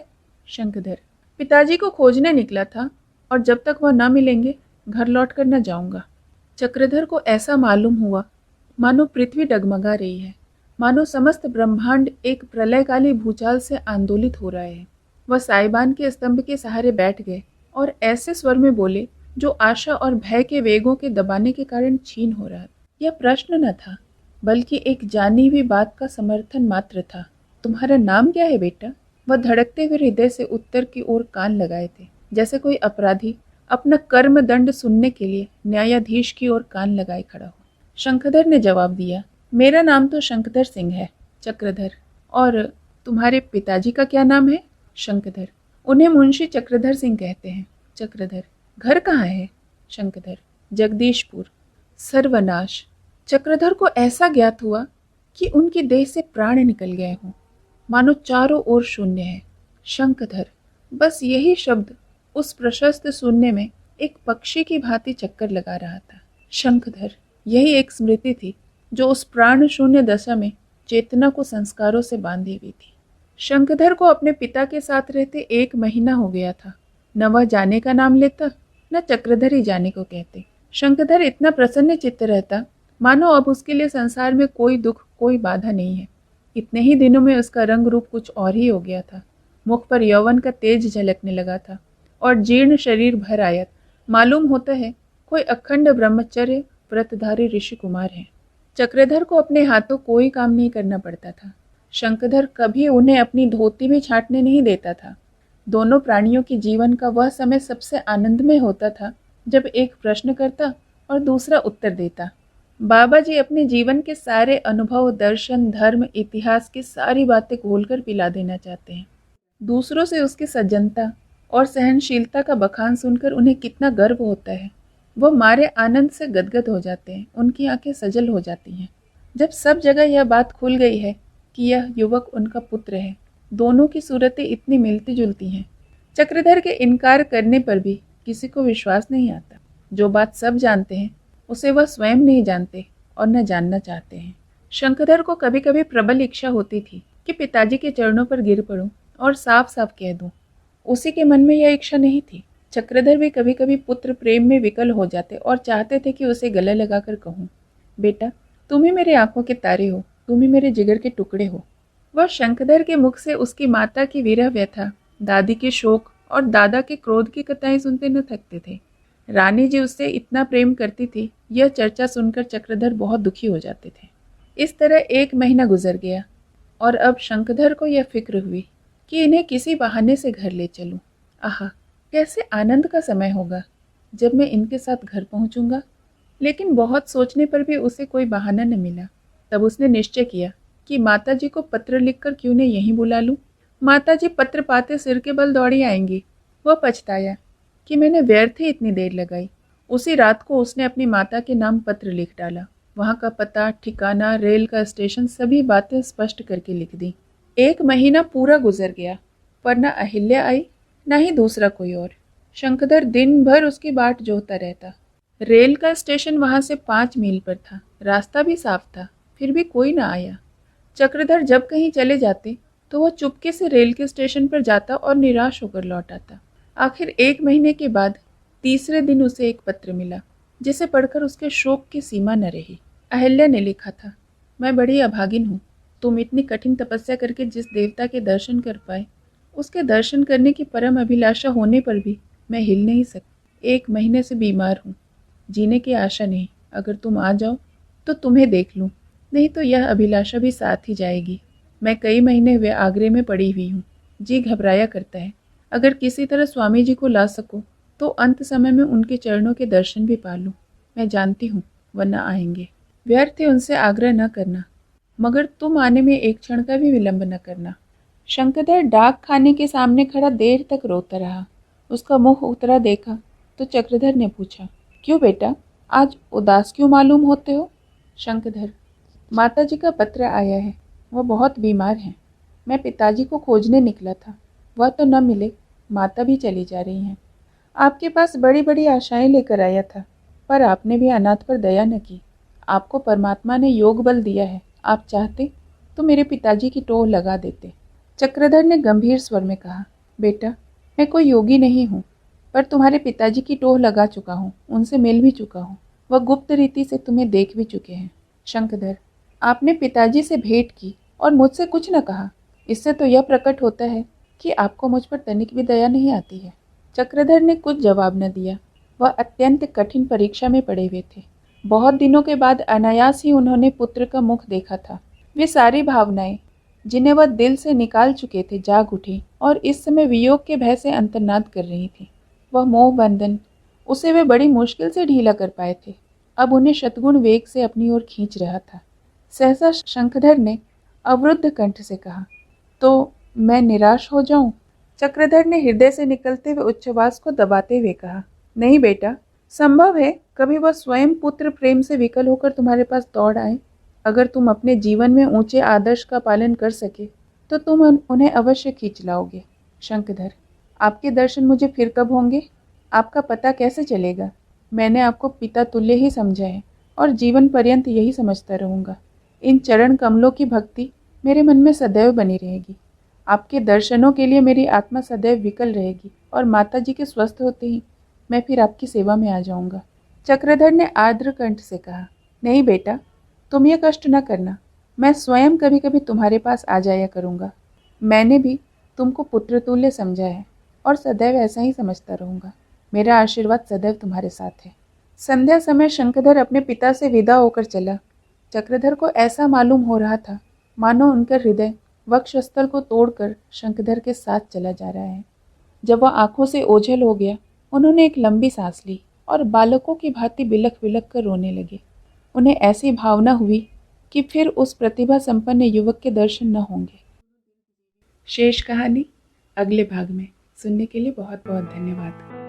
शंखधर, पिताजी को खोजने निकला था और जब तक वह न मिलेंगे घर लौट कर न जाऊंगा। चक्रधर को ऐसा मालूम हुआ मानो पृथ्वी डगमगा रही है, मानो समस्त ब्रह्मांड एक प्रलयकाली भूचाल से आंदोलित हो रहा है। वह साइबान के स्तंभ के सहारे बैठ गए और ऐसे स्वर में बोले जो आशा और भय के वेगों के दबाने के कारण छीन हो रहा। यह प्रश्न न था बल्कि एक जानी हुई बात का समर्थन मात्र था। तुम्हारा नाम क्या है बेटा? वह धड़कते हुए हृदय से उत्तर की ओर कान लगाए थे, जैसे कोई अपराधी अपना कर्म दंड सुनने के लिए न्यायाधीश की ओर कान लगाए खड़ा हो। शंखधर ने जवाब दिया, मेरा नाम तो शंखधर सिंह है। चक्रधर, और तुम्हारे पिताजी का क्या नाम है? शंखधर, उन्हें मुंशी चक्रधर सिंह कहते हैं। चक्रधर, घर कहाँ है? शंखधर, जगदीशपुर। सर्वनाश! चक्रधर को ऐसा ज्ञात हुआ कि उनकी देह से प्राण निकल गए हों, मानो चारों ओर शून्य है। शंखधर, बस यही शब्द उस प्रशस्त शून्य में एक पक्षी की भांति चक्कर लगा रहा था। शंखधर, यही एक स्मृति थी जो उस प्राण शून्य दशा में चेतना को संस्कारों से बांधी हुई थी। शंखधर को अपने पिता के साथ रहते 1 महीना हो गया था। न वह जाने का नाम लेता, न चक्रधर ही जाने को कहते। शंखधर इतना प्रसन्न चित्त रहता मानो अब उसके लिए संसार में कोई दुख, कोई बाधा नहीं है। इतने ही दिनों में उसका रंग रूप कुछ और ही हो गया था। मुख पर यौवन का तेज झलकने लगा था और जीर्ण शरीर भर आया। मालूम होता है कोई अखंड ब्रह्मचर्य व्रतधारी ऋषि कुमार है। चक्रधर को अपने हाथों कोई काम नहीं करना पड़ता था। शंखधर कभी उन्हें अपनी धोती भी छाटने नहीं देता था। दोनों प्राणियों के जीवन का वह समय सबसे आनंदमय होता था जब एक प्रश्न करता और दूसरा उत्तर देता। बाबा जी अपने जीवन के सारे अनुभव, दर्शन, धर्म, इतिहास की सारी बातें खोलकर पिला देना चाहते हैं। दूसरों से उसकी सज्जनता और सहनशीलता का बखान सुनकर उन्हें कितना गर्व होता है। वह मारे आनंद से गदगद हो जाते हैं, उनकी आंखें सजल हो जाती हैं। जब सब जगह यह बात खुल गई है कि यह युवक उनका पुत्र है, दोनों की सूरतें इतनी मिलती जुलती हैं, चक्रधर के इनकार करने पर भी किसी को विश्वास नहीं आता। जो बात सब जानते हैं उसे वह स्वयं नहीं जानते और न जानना चाहते हैं। शंखधर को कभी कभी प्रबल इच्छा होती थी कि पिताजी के चरणों पर गिर पड़ूं और साफ साफ कह दूं। उसी के मन में यह इच्छा नहीं थी। चक्रधर भी कभी कभी पुत्र प्रेम में विकल हो जाते और चाहते थे कि उसे गले लगाकर कहूं, बेटा तुम ही मेरे आंखों के तारे हो, तुम ही मेरे जिगर के टुकड़े हो। वह शंखधर के मुख से उसकी माता की विरह व्यथा, दादी के शोक और दादा के क्रोध की कथाएं सुनते न थकते थे। रानी जी उससे इतना प्रेम करती थी, यह चर्चा सुनकर चक्रधर बहुत दुखी हो जाते थे। इस तरह 1 महीना गुजर गया और अब शंखधर को यह फिक्र हुई कि इन्हें किसी बहाने से घर ले चलूं। आहा, कैसे आनंद का समय होगा जब मैं इनके साथ घर पहुंचूंगा। लेकिन बहुत सोचने पर भी उसे कोई बहाना न मिला। तब उसने निश्चय किया कि माताजी को पत्र लिखकर क्यों न यहीं बुला लूं। माताजी पत्र पाते सिर के बल दौड़ी आएंगी। वह पछताया कि मैंने व्यर्थ ही इतनी देर लगाई। उसी रात को उसने अपनी माता के नाम पत्र लिख डाला। वहाँ का पता, ठिकाना, रेल का स्टेशन, सभी बातें स्पष्ट करके लिख दी। 1 महीना पूरा गुजर गया पर न अहिल्या आई न ही दूसरा कोई और। शंखधर दिन भर उसकी बाट जोहता रहता। रेल का स्टेशन वहाँ से 5 मील पर था। रास्ता भी साफ था, फिर भी कोई न आया। चक्रधर जब कहीं चले जाते तो वह चुपके से रेल के स्टेशन पर जाता और निराश होकर लौट आता। आखिर 1 महीने के बाद तीसरे दिन उसे एक पत्र मिला, जिसे पढ़कर उसके शोक की सीमा न रही। अहिल्या ने लिखा था, मैं बड़ी अभागिन हूँ। तुम इतनी कठिन तपस्या करके जिस देवता के दर्शन कर पाए, उसके दर्शन करने की परम अभिलाषा होने पर भी मैं हिल नहीं सकती। 1 महीने से बीमार हूँ, जीने की आशा नहीं। अगर तुम आ जाओ तो तुम्हें देख लूँ, नहीं तो यह अभिलाषा भी साथ ही जाएगी। मैं कई महीने हुए आगरे में पड़ी हुई हूँ, जी घबराया करता है। अगर किसी तरह स्वामी जी को ला सको तो अंत समय में उनके चरणों के दर्शन भी पा लूँ। मैं जानती हूँ वह न आएंगे। व्यर्थ है उनसे आग्रह न करना, मगर तुम आने में एक क्षण का भी विलंब न करना। शंकरधर डाक खाने के सामने खड़ा देर तक रोता रहा। उसका मुंह उतरा देखा तो चक्रधर ने पूछा, क्यों बेटा, आज उदास क्यों मालूम होते हो? शंकरधर, माताजी का पत्र आया है, वह बहुत बीमार हैं। मैं पिताजी को खोजने निकला था, वह तो न मिले, माता भी चली जा रही हैं। आपके पास बड़ी बड़ी आशाएं लेकर आया था, पर आपने भी अनाथ पर दया न की। आपको परमात्मा ने योग बल दिया है, आप चाहते तो मेरे पिताजी की टोह लगा देते। चक्रधर ने गंभीर स्वर में कहा, बेटा, मैं कोई योगी नहीं हूँ, पर तुम्हारे पिताजी की टोह लगा चुका हूँ, उनसे मिल भी चुका हूँ। वह गुप्त रीति से तुम्हें देख भी चुके हैं। शंकरधर, आपने पिताजी से भेंट की और मुझसे कुछ न कहा। इससे तो यह प्रकट होता है कि आपको मुझ पर तनिक भी दया नहीं आती है। चक्रधर ने कुछ जवाब न दिया। वह अत्यंत कठिन परीक्षा में पड़े हुए थे। बहुत दिनों के बाद अनायास ही उन्होंने पुत्र का मुख देखा था। वे सारी भावनाएं जिन्हें वह दिल से निकाल चुके थे जाग उठी और इस समय वियोग के भय से अंतर्नाद कर रही थी। वह मोह बंधन उसे वे बड़ी मुश्किल से ढीला कर पाए थे, अब उन्हें शतगुण वेग से अपनी ओर खींच रहा था। सहसा शंखधर ने अवरुद्ध कंठ से कहा, तो मैं निराश हो जाऊं? चक्रधर ने हृदय से निकलते हुए उच्छ्वास को दबाते हुए कहा, नहीं बेटा, संभव है कभी वह स्वयं पुत्र प्रेम से विकल होकर तुम्हारे पास दौड़ आए। अगर तुम अपने जीवन में ऊंचे आदर्श का पालन कर सके तो तुम उन्हें अवश्य खींच लाओगे। शंखधर, आपके दर्शन मुझे फिर कब होंगे? आपका पता कैसे चलेगा? मैंने आपको पिता तुल्य ही समझा है और जीवन पर्यंत यही समझता रहूँगा। इन चरण कमलों की भक्ति मेरे मन में सदैव बनी रहेगी। आपके दर्शनों के लिए मेरी आत्मा सदैव विकल रहेगी और माता जी के स्वस्थ होते ही मैं फिर आपकी सेवा में आ जाऊंगा। चक्रधर ने आर्द्र कंठ से कहा, नहीं बेटा, तुम ये कष्ट न करना। मैं स्वयं कभी कभी तुम्हारे पास आ जाया करूँगा। मैंने भी तुमको पुत्रतुल्य समझा है और सदैव ऐसा ही समझता रहूँगा। मेरा आशीर्वाद सदैव तुम्हारे साथ है। संध्या समय शंकरधर अपने पिता से विदा होकर चला। चक्रधर को ऐसा मालूम हो रहा था मानो उनका हृदय वक्षस्थल को तोड़कर शंखधर के साथ चला जा रहा है। जब वह आंखों से ओझल हो गया, उन्होंने एक लंबी सांस ली और बालकों की भांति बिलख बिलख कर रोने लगे। उन्हें ऐसी भावना हुई कि फिर उस प्रतिभा संपन्न युवक के दर्शन न होंगे। शेष कहानी अगले भाग में। सुनने के लिए बहुत बहुत धन्यवाद।